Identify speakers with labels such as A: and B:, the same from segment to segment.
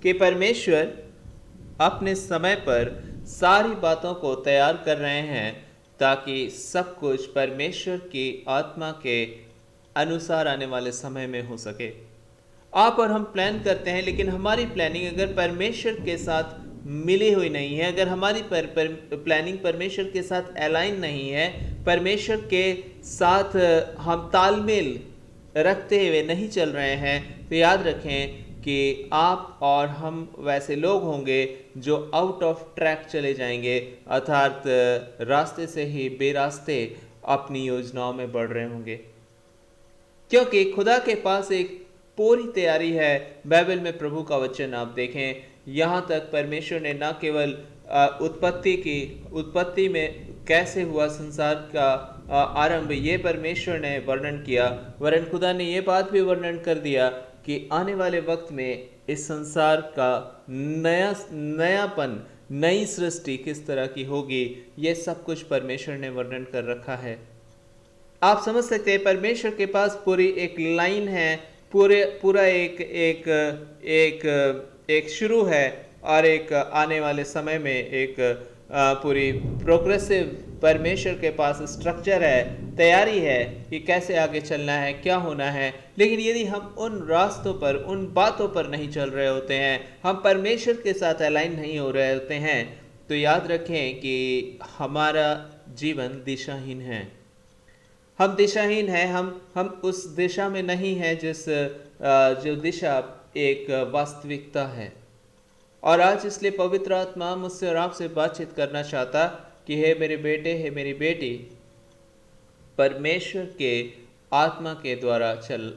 A: कि परमेश्वर अपने समय पर सारी बातों को तैयार कर रहे हैं ताकि सब कुछ परमेश्वर की आत्मा के अनुसार आने वाले समय में हो सके। आप और हम प्लान करते हैं, लेकिन हमारी प्लानिंग अगर परमेश्वर के साथ मिली हुई नहीं है, अगर हमारी प्लानिंग परमेश्वर के साथ अलाइन नहीं है, परमेश्वर के साथ हम तालमेल रखते हुए नहीं चल रहे हैं, तो याद रखें कि आप और हम वैसे लोग होंगे जो आउट ऑफ ट्रैक चले जाएंगे, अर्थात रास्ते से ही बेरास्ते अपनी योजनाओं में बढ़ रहे होंगे। क्योंकि खुदा के पास एक पूरी तैयारी है। बाइबल में प्रभु का वचन आप देखें, यहाँ तक परमेश्वर ने न केवल उत्पत्ति में कैसे हुआ संसार का आरंभ ये परमेश्वर ने वर्णन किया, वरन खुदा ने ये बात भी वर्णन कर दिया कि आने वाले वक्त में इस संसार का नयापन, नई सृष्टि किस तरह की होगी, ये सब कुछ परमेश्वर ने वर्णन कर रखा है। आप समझ सकते हैं परमेश्वर के पास पूरी एक लाइन है, पूरा एक शुरू है और एक आने वाले समय में एक पूरी प्रोग्रेसिव परमेश्वर के पास स्ट्रक्चर है, तैयारी है कि कैसे आगे चलना है, क्या होना है। लेकिन यदि हम उन रास्तों पर, उन बातों पर नहीं चल रहे होते हैं, हम परमेश्वर के साथ अलाइन नहीं हो रहे होते हैं, तो याद रखें कि हमारा जीवन दिशाहीन है। हम दिशाहीन हैं, हम उस दिशा में नहीं हैं जो दिशा एक वास्तविकता है। और आज इसलिए पवित्र आत्मा मुझसे और आपसे बातचीत करना चाहता कि हे मेरे बेटे, हे मेरी बेटी, परमेश्वर के आत्मा के द्वारा चल,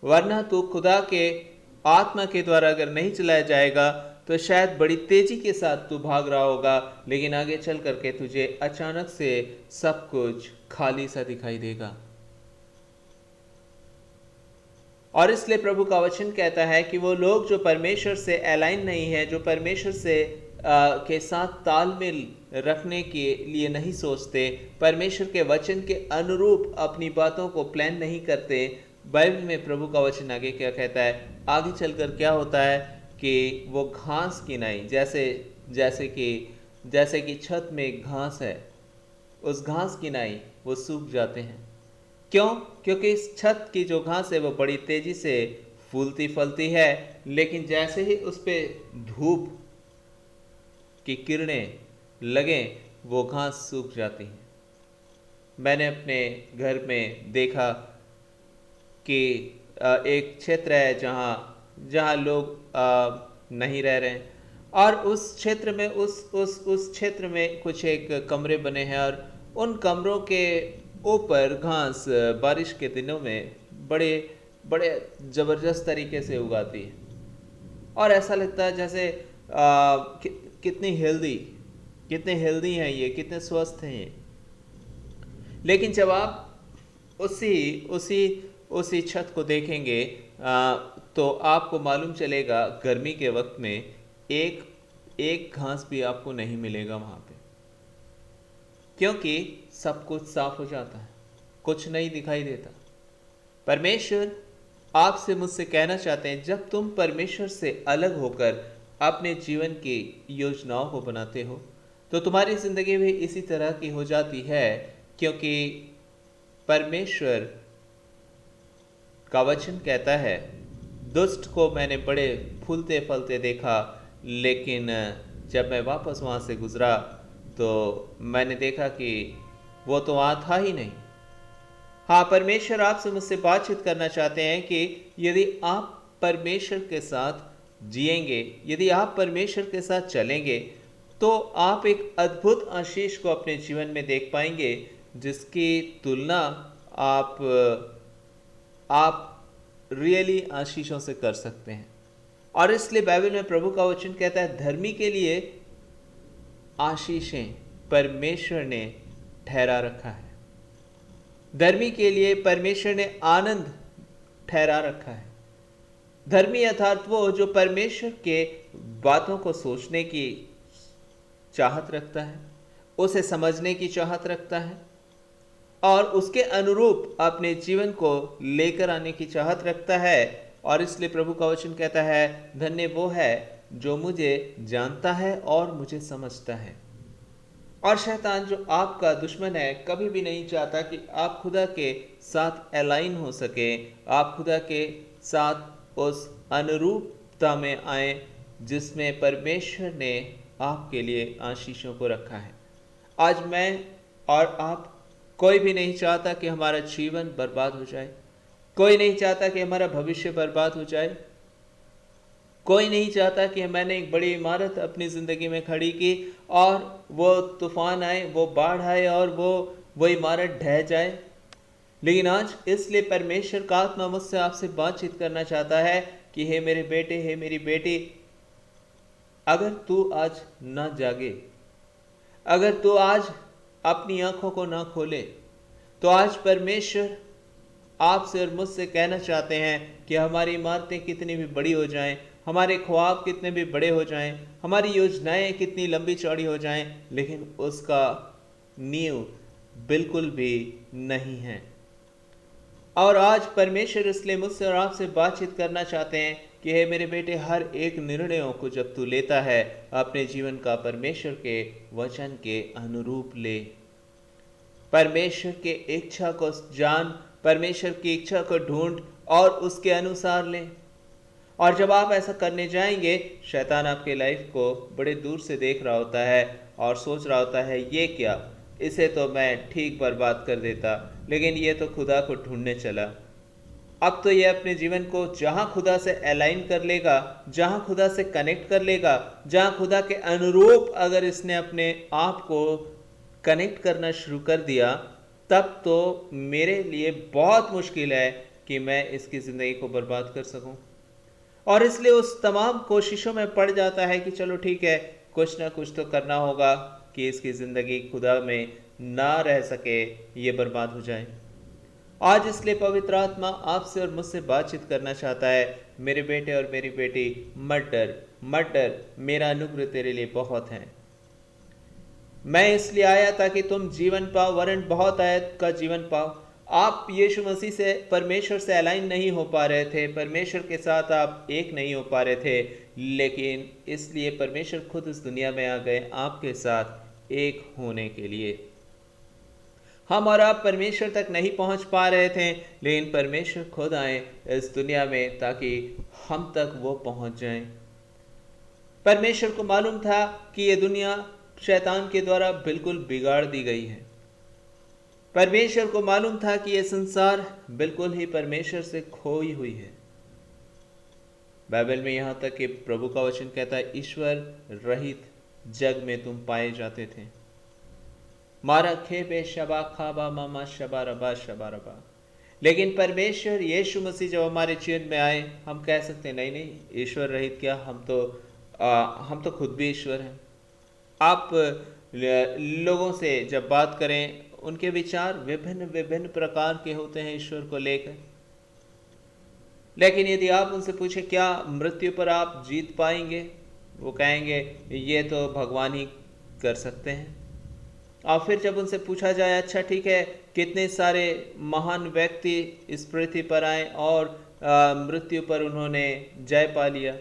A: वरना तू खुदा के आत्मा के द्वारा अगर नहीं चलाया जाएगा तो शायद बड़ी तेजी के साथ तू भाग रहा होगा, लेकिन आगे चल करके तुझे अचानक से सब कुछ खाली सा दिखाई देगा। और इसलिए प्रभु का वचन कहता है कि वो लोग जो परमेश्वर से अलाइन नहीं है, जो परमेश्वर से के साथ तालमेल रखने के लिए नहीं सोचते, परमेश्वर के वचन के अनुरूप अपनी बातों को प्लान नहीं करते। बाइबल में प्रभु का वचन आगे क्या कहता है, आगे चलकर क्या होता है कि वो घास की नाई, जैसे कि छत में घास है, उस घास की नाई वो सूख जाते हैं। क्यों? क्योंकि इस छत की जो घास है वो बड़ी तेजी से फूलती फलती है, लेकिन जैसे ही उस पे धूप की किरणें लगें वो घास सूख जाती हैं। मैंने अपने घर में देखा कि एक क्षेत्र है जहाँ लोग नहीं रह रहे हैं, और उस क्षेत्र में उस क्षेत्र में कुछ एक कमरे बने हैं, और उन कमरों के ऊपर घास बारिश के दिनों में बड़े बड़े ज़बरदस्त तरीके से उगाती है, और ऐसा लगता है जैसे कितने हेल्दी हैं ये, कितने स्वस्थ हैं ये। लेकिन जब आप उसी छत को देखेंगे तो आपको मालूम चलेगा गर्मी के वक्त में एक घास भी आपको नहीं मिलेगा वहाँ पे, क्योंकि सब कुछ साफ हो जाता है, कुछ नहीं दिखाई देता। परमेश्वर आपसे मुझसे कहना चाहते हैं, जब तुम परमेश्वर से अलग होकर अपने जीवन की योजनाओं को बनाते हो तो तुम्हारी जिंदगी भी इसी तरह की हो जाती है, क्योंकि परमेश्वर का वचन कहता है, दुष्ट को मैंने बड़े फूलते फलते देखा, लेकिन जब मैं वापस वहाँ से गुजरा तो मैंने देखा कि वो तो वहाँ था ही नहीं। हाँ, परमेश्वर आपसे मुझसे बातचीत करना चाहते हैं कि यदि आप परमेश्वर के साथ जिएंगे, यदि आप परमेश्वर के साथ चलेंगे, तो आप एक अद्भुत आशीष को अपने जीवन में देख पाएंगे, जिसकी तुलना आप रियली आशीषों से कर सकते हैं। और इसलिए बाइबल में प्रभु का वचन कहता है, धर्मी के लिए आशीषें परमेश्वर ने ठहरा रखा है, धर्मी के लिए परमेश्वर ने आनंद ठहरा रखा है। धर्मी अर्थात वो जो परमेश्वर के बातों को सोचने की चाहत रखता है, उसे समझने की चाहत रखता है, और उसके अनुरूप अपने जीवन को लेकर आने की चाहत रखता है, और इसलिए प्रभु का वचन कहता है, धन्य वो है जो मुझे जानता है और मुझे समझता है। और शैतान जो आपका दुश्मन है कभी भी नहीं चाहता कि आप खुदा के साथ अलाइन हो सके, आप खुदा के साथ उस अनुरूपता में आए जिसमें परमेश्वर ने आपके लिए आशीषों को रखा है। आज मैं और आप, कोई भी नहीं चाहता कि हमारा जीवन बर्बाद हो जाए, कोई नहीं चाहता कि हमारा भविष्य बर्बाद हो जाए, कोई नहीं चाहता कि मैंने एक बड़ी इमारत अपनी ज़िंदगी में खड़ी की और वो तूफान आए, वो बाढ़ आए और वो इमारत ढह जाए। लेकिन आज इसलिए परमेश्वर का आत्मा मुझसे आपसे बातचीत करना चाहता है कि हे मेरे बेटे, हे मेरी बेटी, अगर तू आज ना जागे, अगर तू आज अपनी आंखों को ना खोले, तो आज परमेश्वर आपसे और मुझसे कहना चाहते हैं कि हमारी इमारतें कितनी भी बड़ी हो जाएं, हमारे ख्वाब कितने भी बड़े हो जाएं, हमारी योजनाएं कितनी लंबी चौड़ी हो जाएं, लेकिन उसका नींव बिल्कुल भी नहीं है। और आज परमेश्वर इसलिए मुझसे और आपसे बातचीत करना चाहते हैं कि हे मेरे बेटे, हर एक निर्णयों को जब तू लेता है अपने जीवन का परमेश्वर के वचन के अनुरूप ले। परमेश्वर के इच्छा को जान, परमेश्वर की इच्छा को ढूंढ और उसके अनुसार ले। और जब आप ऐसा करने जाएंगे, शैतान आपके लाइफ को बड़े दूर से देख रहा होता है और सोच रहा होता है, ये क्या, इसे तो मैं ठीक बर्बाद कर देता, लेकिन ये तो खुदा को ढूंढने चला। अब तो ये अपने जीवन को जहाँ खुदा से अलाइन कर लेगा, जहाँ खुदा से कनेक्ट कर लेगा, जहाँ खुदा के अनुरूप अगर इसने अपने आप को कनेक्ट करना शुरू कर दिया, तब तो मेरे लिए बहुत मुश्किल है कि मैं इसकी ज़िंदगी को बर्बाद कर सकूं। और इसलिए उस तमाम कोशिशों में पड़ जाता है कि चलो ठीक है, कुछ ना कुछ तो करना होगा कि इसकी ज़िंदगी खुदा में ना रह सके, ये बर्बाद हो जाए। आज इसलिए पवित्र आत्मा आपसे और मुझसे बातचीत करना चाहता है, मेरे बेटे और मेरी बेटी, मत डर, मत डर, मेरा अनुग्रह तेरे लिए बहुत है। मैं इसलिए आया ताकि तुम जीवन पाओ, वरन बहुत आयत का जीवन पाओ। आप यीशु मसीह से, परमेश्वर से अलाइन नहीं हो पा रहे थे, परमेश्वर के साथ आप एक नहीं हो पा रहे थे, लेकिन इसलिए परमेश्वर खुद इस दुनिया में आ गए आपके साथ एक होने के लिए। हम और आप परमेश्वर तक नहीं पहुंच पा रहे थे, लेकिन परमेश्वर खुद आए इस दुनिया में ताकि हम तक वो पहुंच जाएं। परमेश्वर को मालूम था कि ये दुनिया शैतान के द्वारा बिल्कुल बिगाड़ दी गई है। परमेश्वर को मालूम था कि यह संसार बिल्कुल ही परमेश्वर से खोई हुई है। बाइबल में यहां तक कि प्रभु का वचन कहता है, ईश्वर रहित जग में तुम पाए जाते थे। मारा खेबे शबा खाबा मामा शबा रबा शबा रबा। लेकिन परमेश्वर यीशु मसीह जब हमारे जीवन में आए, हम कह सकते नहीं नहीं, ईश्वर रहित क्या, हम तो खुद भी ईश्वर हैं। आप लोगों से जब बात करें, उनके विचार विभिन्न विभिन्न प्रकार के होते हैं ईश्वर को लेकर, लेकिन यदि आप उनसे पूछें क्या मृत्यु पर आप जीत पाएंगे, वो कहेंगे ये तो भगवान ही कर सकते हैं। और फिर जब उनसे पूछा जाए, अच्छा ठीक है, कितने सारे महान व्यक्ति इस पृथ्वी पर आए और मृत्यु पर उन्होंने जय पा लिया,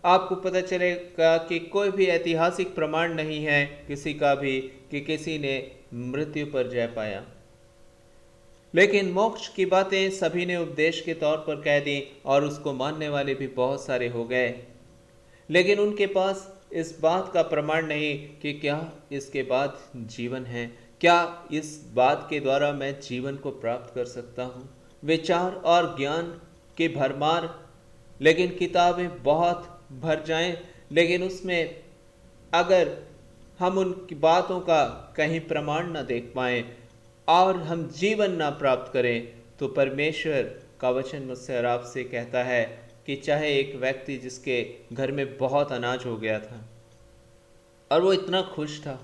A: आपको पता चलेगा कि कोई भी ऐतिहासिक प्रमाण नहीं है किसी का भी कि किसी ने मृत्यु पर जय पाया। लेकिन मोक्ष की बातें सभी ने उपदेश के तौर पर कह दी और उसको मानने वाले भी बहुत सारे हो गए, लेकिन उनके पास इस बात का प्रमाण नहीं कि क्या इसके बाद जीवन है, क्या इस बात के द्वारा मैं जीवन को प्राप्त कर सकता हूँ। विचार और ज्ञान की भरमार, लेकिन किताबें बहुत भर जाएं, लेकिन उसमें अगर हम उन बातों का कहीं प्रमाण न देख पाएं और हम जीवन ना प्राप्त करें, तो परमेश्वर का वचन मुझसे और आपसे कहता है कि चाहे एक व्यक्ति जिसके घर में बहुत अनाज हो गया था और वो इतना खुश था,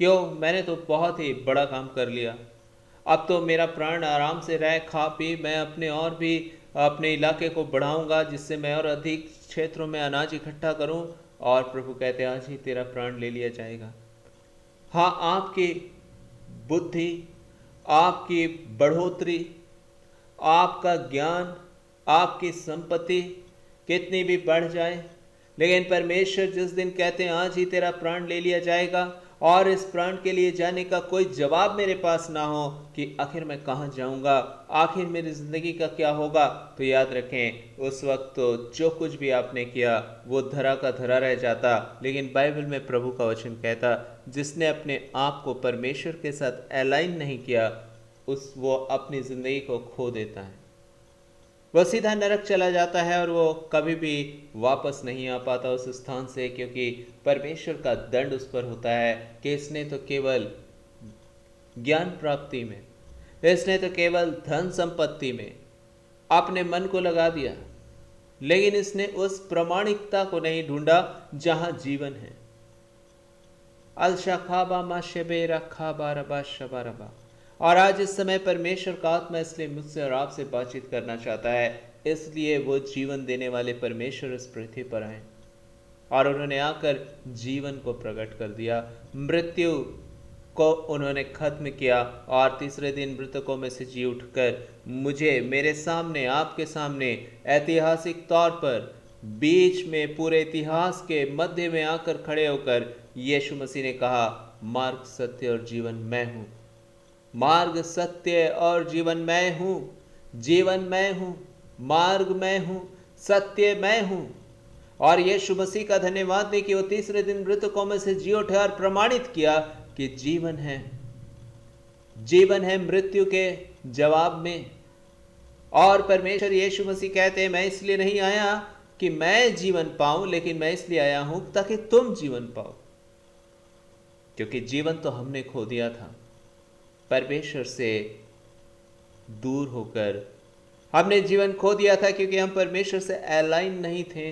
A: क्यों, मैंने तो बहुत ही बड़ा काम कर लिया, अब तो मेरा प्राण आराम से रहे, खा पी, मैं अपने इलाके को बढ़ाऊंगा जिससे मैं और अधिक क्षेत्रों में अनाज इकट्ठा करूं। और प्रभु कहते हैं, आज ही तेरा प्राण ले लिया जाएगा। हाँ, आपकी बुद्धि, आपकी बढ़ोतरी, आपका ज्ञान, आपकी संपत्ति कितनी भी बढ़ जाए, लेकिन परमेश्वर जिस दिन कहते हैं आज ही तेरा प्राण ले लिया जाएगा और इस प्राण के लिए जाने का कोई जवाब मेरे पास ना हो कि आखिर मैं कहाँ जाऊंगा, आखिर मेरी ज़िंदगी का क्या होगा, तो याद रखें उस वक्त तो जो कुछ भी आपने किया वो धरा का धरा रह जाता। लेकिन बाइबल में प्रभु का वचन कहता जिसने अपने आप को परमेश्वर के साथ अलाइन नहीं किया वो अपनी ज़िंदगी को खो देता है, वह सीधा नरक चला जाता है और वो कभी भी वापस नहीं आ पाता उस स्थान से, क्योंकि परमेश्वर का दंड उस पर होता है कि इसने तो केवल ज्ञान प्राप्ति में, इसने तो केवल धन संपत्ति में अपने मन को लगा दिया, लेकिन इसने उस प्रामाणिकता को नहीं ढूंढा जहां जीवन है। अलशाखाबा माशेबेरा खाबा रबा शबा रबा। और आज इस समय परमेश्वर का आत्मा इसलिए मुझसे और आपसे बातचीत करना चाहता है, इसलिए वो जीवन देने वाले परमेश्वर इस पृथ्वी पर आए और उन्होंने आकर जीवन को प्रकट कर दिया, मृत्यु को उन्होंने खत्म किया और तीसरे दिन मृतकों में से जी उठकर मुझे मेरे सामने आपके सामने ऐतिहासिक तौर पर बीच में पूरे इतिहास के मध्य में आकर खड़े होकर यीशु मसीह ने कहा मार्ग सत्य और जीवन मैं हूँ, मार्ग सत्य और जीवन मैं हूँ, जीवन मैं हूँ, मार्ग मैं हूँ, सत्य मैं हूँ। और यीशु मसीह का धन्यवाद दें कि वो तीसरे दिन मृतकों में से जी उठे और प्रमाणित किया कि जीवन है, जीवन है मृत्यु के जवाब में। और परमेश्वर यीशु मसीह कहते हैं मैं इसलिए नहीं आया कि मैं जीवन पाऊं, लेकिन मैं इसलिए आया हूं ताकि तुम जीवन पाओ, क्योंकि जीवन तो हमने खो दिया था। परमेश्वर से दूर होकर हमने जीवन खो दिया था क्योंकि हम परमेश्वर से अलाइन नहीं थे।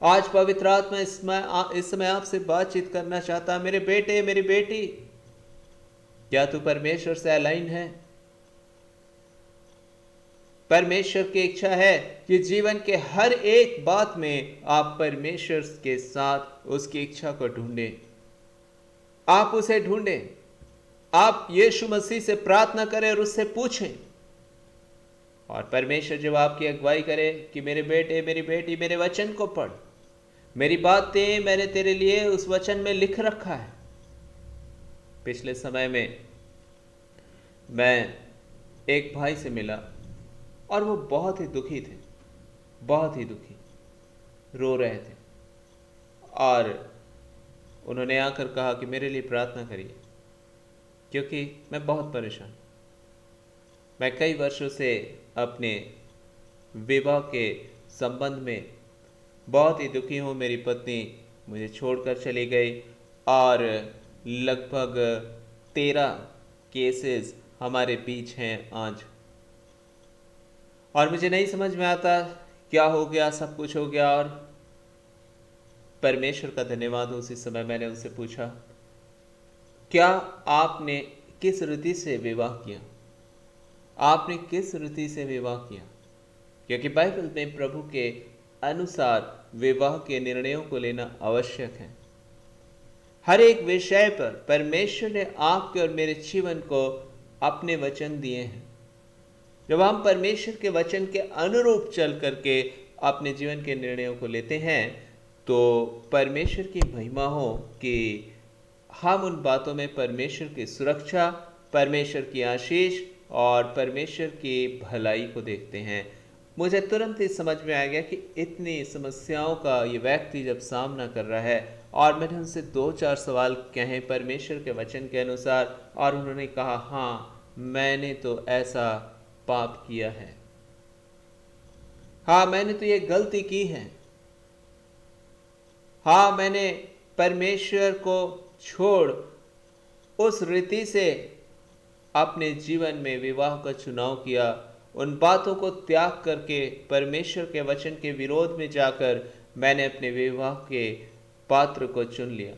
A: आज पवित्र आत्मा इस समय आपसे बातचीत करना चाहता, मेरे बेटे मेरी बेटी, क्या तू परमेश्वर से अलाइन है? परमेश्वर की इच्छा है कि जीवन के हर एक बात में आप परमेश्वर के साथ उसकी इच्छा को ढूंढें, आप उसे ढूंढें, आप यीशु मसीह से प्रार्थना करें और उससे पूछें। और परमेश्वर जब आपकी अगुवाई करे कि मेरे बेटे मेरी बेटी मेरे वचन को पढ़, मेरी बातें मैंने तेरे लिए उस वचन में लिख रखा है। पिछले समय में मैं एक भाई से मिला और वो बहुत ही दुखी थे, बहुत ही दुखी, रो रहे थे और उन्होंने आकर कहा कि मेरे लिए प्रार्थना करिए क्योंकि मैं बहुत परेशान, मैं कई वर्षों से अपने विवाह के संबंध में बहुत ही दुखी हूँ। मेरी पत्नी मुझे छोड़कर चली गई और लगभग 13 केसेस हमारे बीच हैं आज, और मुझे नहीं समझ में आता क्या हो गया, सब कुछ हो गया। और परमेश्वर का धन्यवाद हो, उसी समय मैंने उनसे पूछा क्या आपने किस रीति से विवाह किया, आपने किस रीति से विवाह किया? क्योंकि बाइबल में प्रभु के अनुसार विवाह के निर्णयों को लेना आवश्यक है। हर एक विषय पर परमेश्वर ने आपके और मेरे जीवन को अपने वचन दिए हैं। जब हम परमेश्वर के वचन के अनुरूप चल करके अपने जीवन के निर्णयों को लेते हैं तो परमेश्वर की महिमा हो कि हम उन बातों में परमेश्वर की सुरक्षा, परमेश्वर की आशीष और परमेश्वर की भलाई को देखते हैं। मुझे तुरंत ही समझ में आ गया कि इतनी समस्याओं का ये व्यक्ति जब सामना कर रहा है, और मैंने उनसे 2-4 सवाल कहे परमेश्वर के वचन के अनुसार, और उन्होंने कहा हाँ मैंने तो ऐसा पाप किया है, हाँ मैंने तो ये गलती की है, हाँ मैंने परमेश्वर को छोड़ उस रीति से अपने जीवन में विवाह का चुनाव किया, उन बातों को त्याग करके परमेश्वर के वचन के विरोध में जाकर मैंने अपने विवाह के पात्र को चुन लिया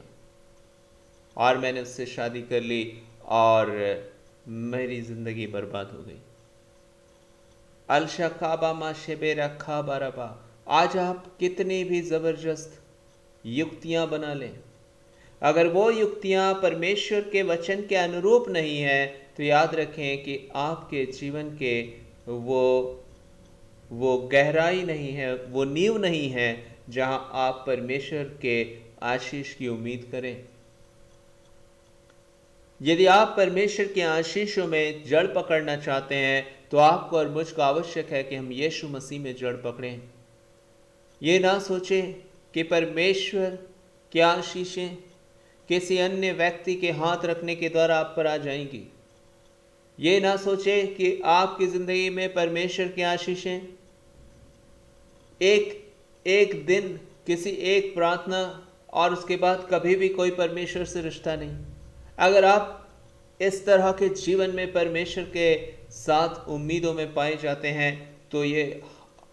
A: और मैंने उससे शादी कर ली और मेरी जिंदगी बर्बाद हो गई। अलशकाबा मा शेबेरा खाबा रबा। आज आप कितनी भी जबरदस्त युक्तियां बना लें, अगर वो युक्तियां परमेश्वर के वचन के अनुरूप नहीं है तो याद रखें कि आपके जीवन के वो वो गहराई नहीं है, वो नींव नहीं है जहां आप परमेश्वर के आशीष की उम्मीद करें। यदि आप परमेश्वर के आशीषों में जड़ पकड़ना चाहते हैं तो आपको और मुझको आवश्यक है कि हम यीशु मसीह में जड़ पकड़ें। ये ना सोचें कि परमेश्वर की आशीषें किसी अन्य व्यक्ति के हाथ रखने के द्वारा आप पर आ जाएंगी। ये ना सोचें कि आपकी जिंदगी में परमेश्वर की आशीषें एक दिन किसी एक प्रार्थना और उसके बाद कभी भी कोई परमेश्वर से रिश्ता नहीं। अगर आप इस तरह के जीवन में परमेश्वर के साथ उम्मीदों में पाए जाते हैं तो ये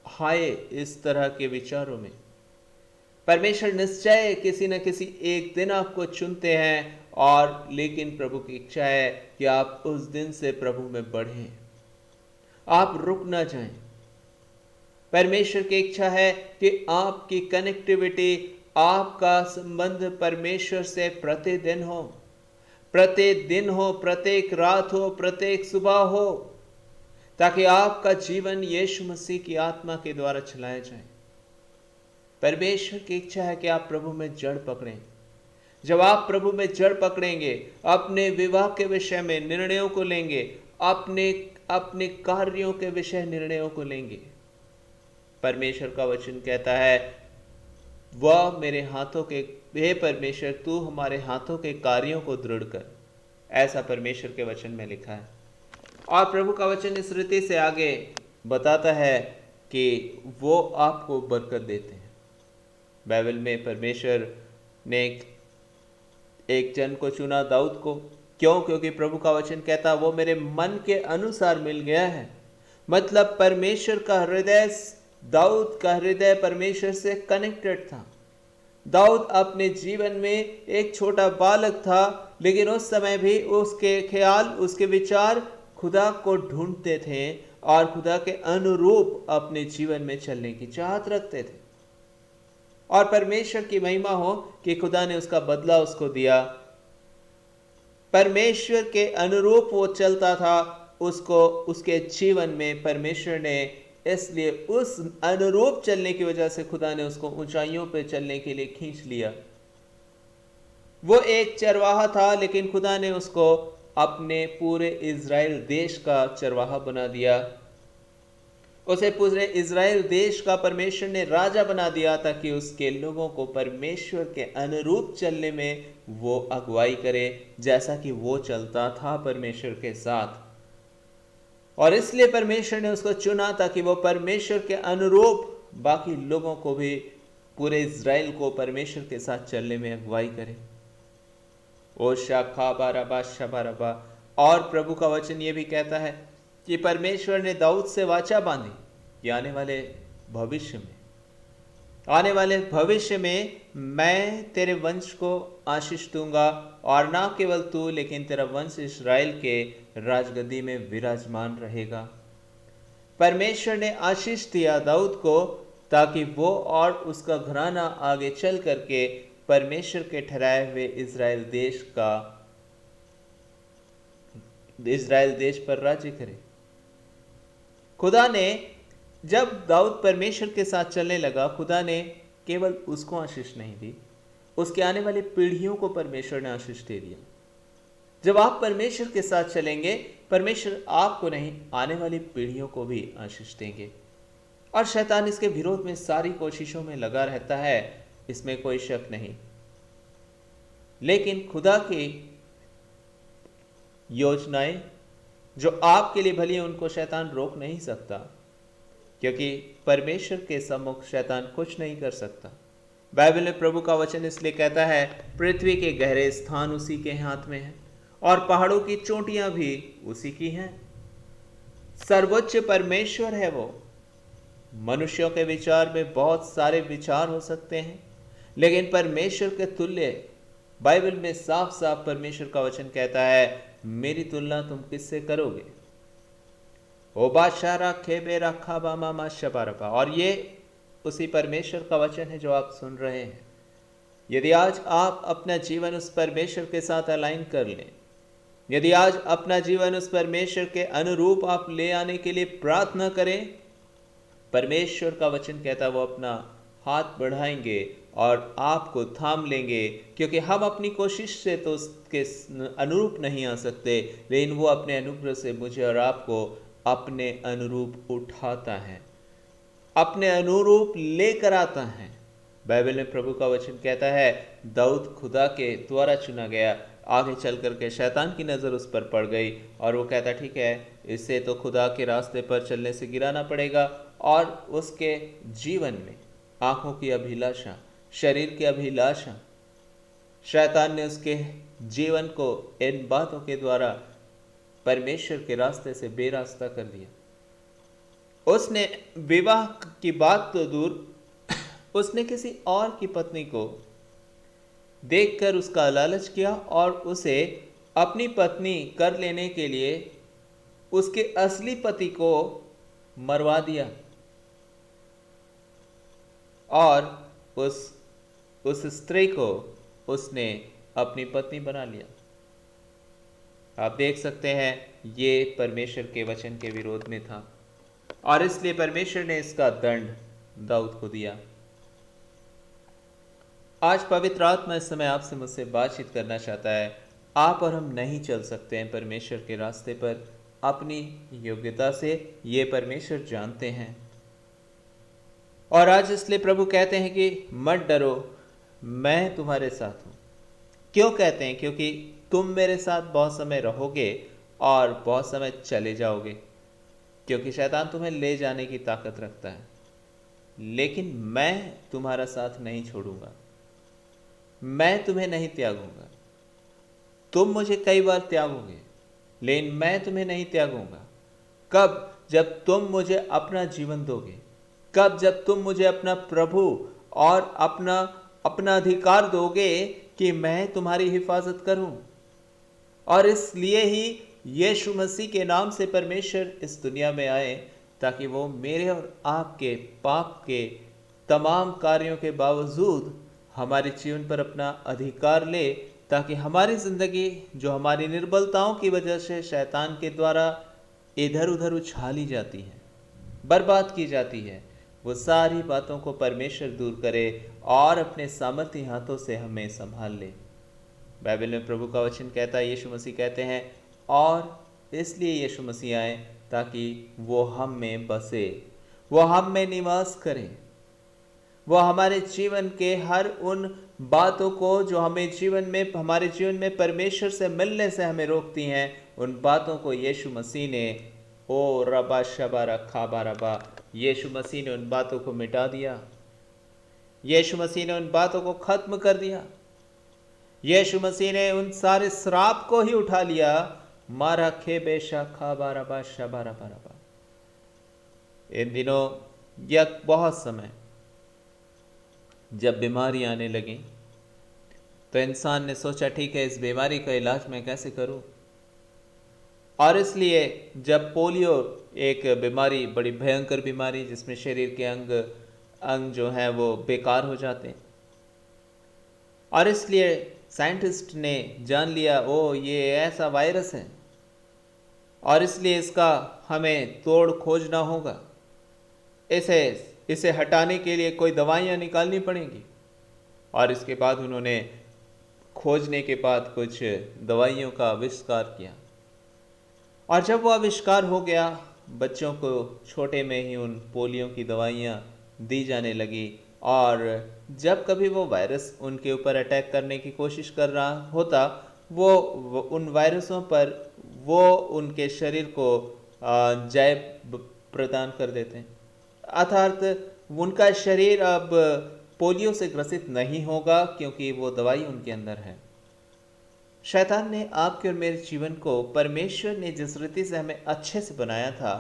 A: हाय इस तरह के विचारों में। परमेश्वर निश्चय किसी न किसी एक दिन आपको चुनते हैं, और लेकिन प्रभु की इच्छा है कि आप उस दिन से प्रभु में बढ़ें, आप रुक ना जाएं। परमेश्वर की इच्छा है कि आपकी कनेक्टिविटी, आपका संबंध परमेश्वर से प्रतिदिन हो, प्रत्येक रात हो, प्रत्येक सुबह हो, ताकि आपका जीवन यीशु मसीह की आत्मा के द्वारा चलाया जाए। परमेश्वर की इच्छा है कि आप प्रभु में जड़ पकड़ें। जब आप प्रभु में जड़ पकड़ेंगे, अपने विवाह के विषय में निर्णयों को लेंगे, अपने कार्यों के विषय निर्णयों को लेंगे। परमेश्वर का वचन कहता है, वह मेरे हाथों के, हे परमेश्वर तू हमारे हाथों के कार्यों को दृढ़ कर। ऐसा परमेश्वर के वचन में लिखा है। और प्रभु का वचन इस रीति से आगे बताता है कि वो आपको बरकत देते हैं। बाइबल में परमेश्वर ने एक जन को चुना, दाऊद को। क्यों? क्योंकि प्रभु का वचन कहता वो मेरे मन के अनुसार मिल गया है। मतलब परमेश्वर का हृदय, दाऊद का हृदय परमेश्वर से कनेक्टेड था। दाऊद अपने जीवन में एक छोटा बालक था, लेकिन उस समय भी उसके ख्याल, उसके विचार खुदा को ढूंढते थे और खुदा के अनुरूप अपने जीवन में चलने की चाहत रखते थे। और परमेश्वर की महिमा हो कि खुदा ने उसका बदला उसको दिया। परमेश्वर के अनुरूप वो चलता था, उसको उसके जीवन में परमेश्वर ने, इसलिए उस अनुरूप चलने की वजह से खुदा ने उसको ऊंचाइयों पे चलने के लिए खींच लिया। वो एक चरवाहा था, लेकिन खुदा ने उसको अपने पूरे इज़राइल देश का चरवाहा बना दिया। उसे पूरे इज़राइल देश का परमेश्वर ने राजा बना दिया, ताकि उसके लोगों को परमेश्वर के अनुरूप चलने में वो अगुवाई करे, जैसा कि वो चलता था परमेश्वर के साथ। और इसलिए परमेश्वर ने उसको चुना ताकि वो परमेश्वर के अनुरूप बाकी लोगों को भी, पूरे इज़राइल को परमेश्वर के साथ चलने में अगुवाई करे। ओ शाखा बारबा शबारबा। और प्रभु का वचन ये भी कहता है कि परमेश्वर ने दाऊद से वाचा बांधी कि आने वाले भविष्य में मैं तेरे वंश को आशीष दूंगा, और ना केवल तू लेकिन तेरा वंश इस्राएल के राजगद्दी में विराजमान रहेगा। परमेश्वर ने आशीष दिया दाऊद को ताकि वो और उसका घराना आगे चल करके परमेश्वर के ठहराए हुए इज़राइल देश पर राज्य करे। खुदा ने, जब दाऊद परमेश्वर के साथ चलने लगा, खुदा ने केवल उसको आशीष नहीं दी, उसके आने वाली पीढ़ियों को परमेश्वर ने आशीष दे दिया। जब आप परमेश्वर के साथ चलेंगे, परमेश्वर आपको नहीं, आने वाली पीढ़ियों को भी आशीष देंगे। और शैतान इसके विरोध में सारी कोशिशों में लगा रहता है, इसमें कोई शक नहीं। लेकिन खुदा की योजनाएं जो आपके लिए भली हैं, उनको शैतान रोक नहीं सकता, क्योंकि परमेश्वर के सम्मुख शैतान कुछ नहीं कर सकता। बाइबल में प्रभु का वचन इसलिए कहता है, पृथ्वी के गहरे स्थान उसी के हाथ में हैं और पहाड़ों की चोटियां भी उसी की हैं। सर्वोच्च परमेश्वर है वो। मनुष्यों के विचार में बहुत सारे विचार हो सकते हैं, लेकिन परमेश्वर के तुल्य, बाइबल में साफ साफ परमेश्वर का वचन कहता है, मेरी तुलना तुम किससे करोगे। ओ बाशारा खेबे रखा बामा शबारबा। और ये उसी परमेश्वर का वचन है जो आप सुन रहे हैं। यदि आज आप अपना जीवन उस परमेश्वर के साथ अलाइन कर लें, यदि आज अपना जीवन उस परमेश्वर के अनुरूप आप ले आने के लिए प्रार्थना करें, परमेश्वर का वचन कहता है वो अपना हाथ बढ़ाएंगे और आपको थाम लेंगे, क्योंकि हम अपनी कोशिश से तो उसके अनुरूप नहीं आ सकते, लेकिन वो अपने अनुग्रह से मुझे और आपको अपने अनुरूप उठाता है, अपने अनुरूप लेकर आता है। बाइबल में प्रभु का वचन कहता है दाऊद खुदा के द्वारा चुना गया। आगे चल करके शैतान की नज़र उस पर पड़ गई और वो कहता ठीक है, इसे तो खुदा के रास्ते पर चलने से गिराना पड़ेगा। और उसके जीवन में आंखों की अभिलाषा, शरीर की अभिलाषा, शैतान ने उसके जीवन को इन बातों के द्वारा परमेश्वर के रास्ते से बेरास्ता कर दिया। उसने विवाह की बात तो दूर, उसने किसी और की पत्नी को देखकर उसका लालच किया और उसे अपनी पत्नी कर लेने के लिए उसके असली पति को मरवा दिया और उस स्त्री को उसने अपनी पत्नी बना लिया। आप देख सकते हैं ये परमेश्वर के वचन के विरोध में था और इसलिए परमेश्वर ने इसका दंड दाऊद को दिया। आज पवित्र आत्मा इस समय आपसे मुझसे बातचीत करना चाहता है। आप और हम नहीं चल सकते हैं परमेश्वर के रास्ते पर अपनी योग्यता से, ये परमेश्वर जानते हैं। और आज इसलिए प्रभु कहते हैं कि मत डरो, मैं तुम्हारे साथ हूं। क्यों कहते हैं? क्योंकि तुम मेरे साथ बहुत समय रहोगे और बहुत समय चले जाओगे, क्योंकि शैतान तुम्हें ले जाने की ताकत रखता है, लेकिन मैं तुम्हारा साथ नहीं छोड़ूंगा, मैं तुम्हें नहीं त्यागूंगा। तुम मुझे कई बार त्यागोगे, लेकिन मैं तुम्हें नहीं त्यागूंगा। कब? जब तुम मुझे अपना जीवन दोगे, कब? जब तुम मुझे अपना प्रभु और अपना अधिकार दोगे कि मैं तुम्हारी हिफाजत करूं। और इसलिए ही यीशु मसीह के नाम से परमेश्वर इस दुनिया में आए, ताकि वो मेरे और आपके पाप के तमाम कार्यों के बावजूद हमारे जीवन पर अपना अधिकार ले, ताकि हमारी ज़िंदगी जो हमारी निर्बलताओं की वजह से शैतान के द्वारा इधर उधर उछाली जाती है, बर्बाद की जाती है, वो सारी बातों को परमेश्वर दूर करे और अपने सामर्थी हाथों से हमें संभाल ले। बाइबल में प्रभु का वचन कहता है, यीशु मसीह कहते हैं, और इसलिए यीशु मसीह आए ताकि वो हम में बसे, वो हम में निवास करे, वो हमारे जीवन के हर उन बातों को जो हमारे जीवन में परमेश्वर से मिलने से हमें रोकती हैं, उन बातों को यीशु मसीह ने ओ रबा शबा रखा बारबा, यीशु मसीह ने उन बातों को मिटा दिया। यीशु मसीह ने उन बातों को खत्म कर दिया। यीशु मसीह ने उन सारे श्राप को ही उठा लिया। मारा खे बेशा खा बारबा शबा रबा रबा। इन दिनों यक बहुत समय जब बीमारी आने लगी तो इंसान ने सोचा ठीक है, इस बीमारी का इलाज मैं कैसे करूं। और इसलिए जब पोलियो एक बीमारी, बड़ी भयंकर बीमारी जिसमें शरीर के अंग जो हैं वो बेकार हो जाते हैं, और इसलिए साइंटिस्ट ने जान लिया ओ ये ऐसा वायरस है और इसलिए इसका हमें तोड़ खोजना होगा, इसे हटाने के लिए कोई दवाइयाँ निकालनी पड़ेंगी। और इसके बाद उन्होंने खोजने के बाद कुछ दवाइयों का आविष्कार किया, और जब वो आविष्कार हो गया, बच्चों को छोटे में ही उन पोलियो की दवाइयाँ दी जाने लगी। और जब कभी वो वायरस उनके ऊपर अटैक करने की कोशिश कर रहा होता, वो उन वायरसों पर वो उनके शरीर को जय प्रदान कर देते हैं, अर्थात उनका शरीर अब पोलियो से ग्रसित नहीं होगा, क्योंकि वो दवाई उनके अंदर है। शैतान ने आपके और मेरे जीवन को, परमेश्वर ने जिस रीति से हमें अच्छे से बनाया था,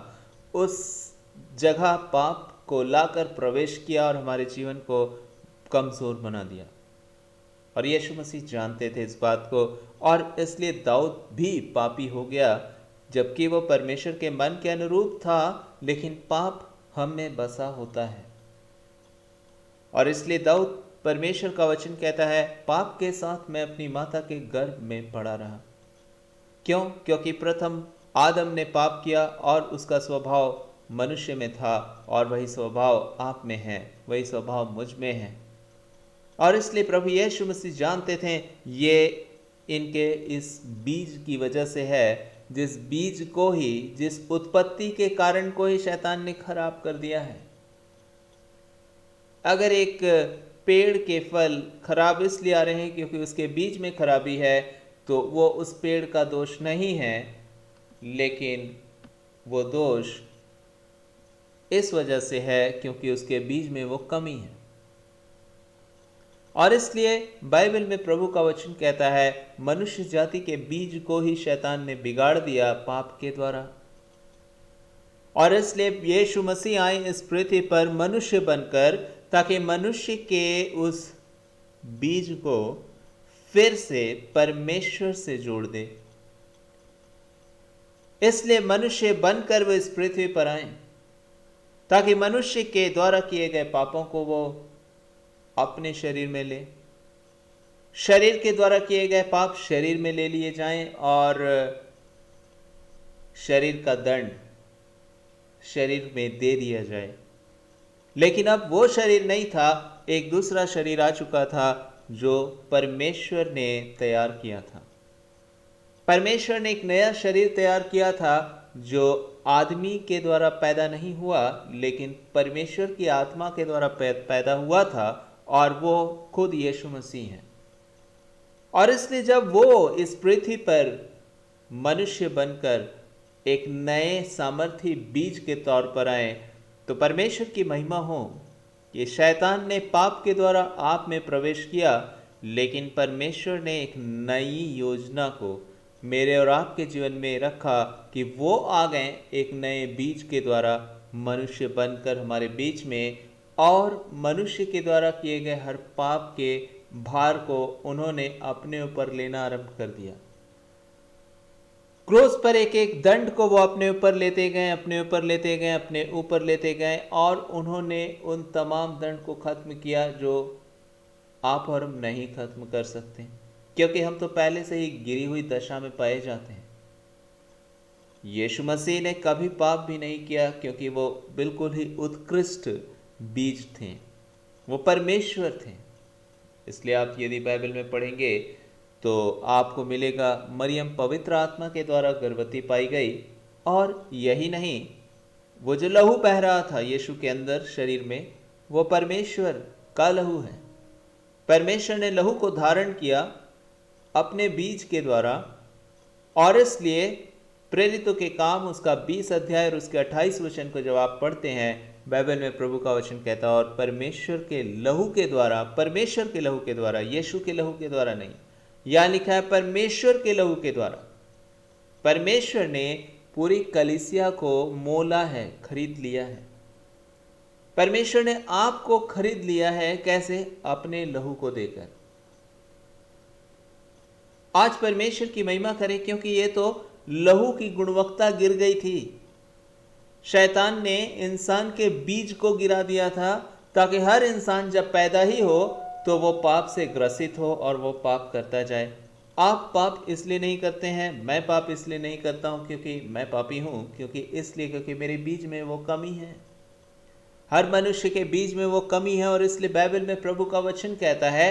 A: उस जगह पाप को लाकर प्रवेश किया और हमारे जीवन को कमज़ोर बना दिया। और यीशु मसीह जानते थे इस बात को, और इसलिए दाऊद भी पापी हो गया, जबकि वो परमेश्वर के मन के अनुरूप था, लेकिन पाप हम में बसा होता है। और इसलिए दाऊद, परमेश्वर का वचन कहता है, पाप के साथ मैं अपनी माता के गर्भ में पड़ा रहा। क्यों? क्योंकि प्रथम आदम ने पाप किया और उसका स्वभाव मनुष्य में था और वही स्वभाव आप में है, वही स्वभाव मुझ में है। और इसलिए प्रभु यीशु मसीह जानते थे ये इनके इस बीज की वजह से है, जिस बीज को ही, जिस उत्पत्ति के कारण को ही शैतान ने खराब कर दिया है। अगर एक पेड़ के फल खराब इसलिए आ रहे हैं क्योंकि उसके बीज में खराबी है, तो वो उस पेड़ का दोष नहीं है, लेकिन वो दोष इस वजह से है क्योंकि उसके बीज में वो कमी है। और इसलिए बाइबल में प्रभु का वचन कहता है मनुष्य जाति के बीज को ही शैतान ने बिगाड़ दिया पाप के द्वारा। और इसलिए यीशु मसीह आए इस पृथ्वी पर मनुष्य बनकर, ताकि मनुष्य के उस बीज को फिर से परमेश्वर से जोड़ दे। इसलिए मनुष्य बनकर वो इस पृथ्वी पर आए, ताकि मनुष्य के द्वारा किए गए पापों को वो अपने शरीर में ले, शरीर के द्वारा किए गए पाप शरीर में ले लिए जाएं और शरीर का दंड शरीर में दे दिया जाए। लेकिन अब वो शरीर नहीं था, एक दूसरा शरीर आ चुका था जो परमेश्वर ने तैयार किया था। परमेश्वर ने एक नया शरीर तैयार किया था जो आदमी के द्वारा पैदा नहीं हुआ, लेकिन परमेश्वर की आत्मा के द्वारा पैदा हुआ था, और वो खुद यीशु मसीह है। और इसलिए जब वो इस पृथ्वी पर मनुष्य बनकर एक नए सामर्थी बीज के तौर पर आए, तो परमेश्वर की महिमा हो कि शैतान ने पाप के द्वारा आप में प्रवेश किया, लेकिन परमेश्वर ने एक नई योजना को मेरे और आपके जीवन में रखा कि वो आ गए एक नए बीज के द्वारा मनुष्य बनकर हमारे बीच में, और मनुष्य के द्वारा किए गए हर पाप के भार को उन्होंने अपने ऊपर लेना आरंभ कर दिया। क्रूस पर एक एक दंड को वो अपने ऊपर लेते गए, अपने ऊपर लेते गए, अपने ऊपर लेते गए, और उन्होंने उन तमाम दंड को खत्म किया जो आप और हम नहीं खत्म कर सकते, क्योंकि हम तो पहले से ही गिरी हुई दशा में पाए जाते हैं। यीशु मसीह ने कभी पाप भी नहीं किया क्योंकि वो बिल्कुल ही उत्कृष्ट बीज थे, वो परमेश्वर थे। इसलिए आप यदि बाइबल में पढ़ेंगे तो आपको मिलेगा मरियम पवित्र आत्मा के द्वारा गर्भवती पाई गई, और यही नहीं, वो जो लहू बह रहा था यीशु के अंदर शरीर में, वो परमेश्वर का लहू है। परमेश्वर ने लहू को धारण किया अपने बीज के द्वारा, और इसलिए प्रेरितों के काम उसका 20 अध्याय और उसके 28 वचन को जब आप पढ़ते हैं, बाइबल में प्रभु का वचन कहता है और परमेश्वर के लहू के द्वारा, परमेश्वर के लहू के द्वारा, यीशु के लहू के द्वारा नहीं, यहां लिखा है परमेश्वर के लहू के द्वारा। परमेश्वर ने पूरी कलीसिया को मोला है, खरीद लिया है। परमेश्वर ने आपको खरीद लिया है। कैसे? अपने लहू को देकर। आज परमेश्वर की महिमा करें, क्योंकि ये तो लहू की गुणवत्ता गिर गई थी। शैतान ने इंसान के बीज को गिरा दिया था, ताकि हर इंसान जब पैदा ही हो तो वो पाप से ग्रसित हो और वो पाप करता जाए। आप पाप इसलिए नहीं करते हैं, मैं पाप इसलिए नहीं करता हूं क्योंकि मैं पापी हूं, क्योंकि मेरे बीज में वो कमी है। हर मनुष्य के बीज में वो कमी है, और इसलिए बाइबल में प्रभु का वचन कहता है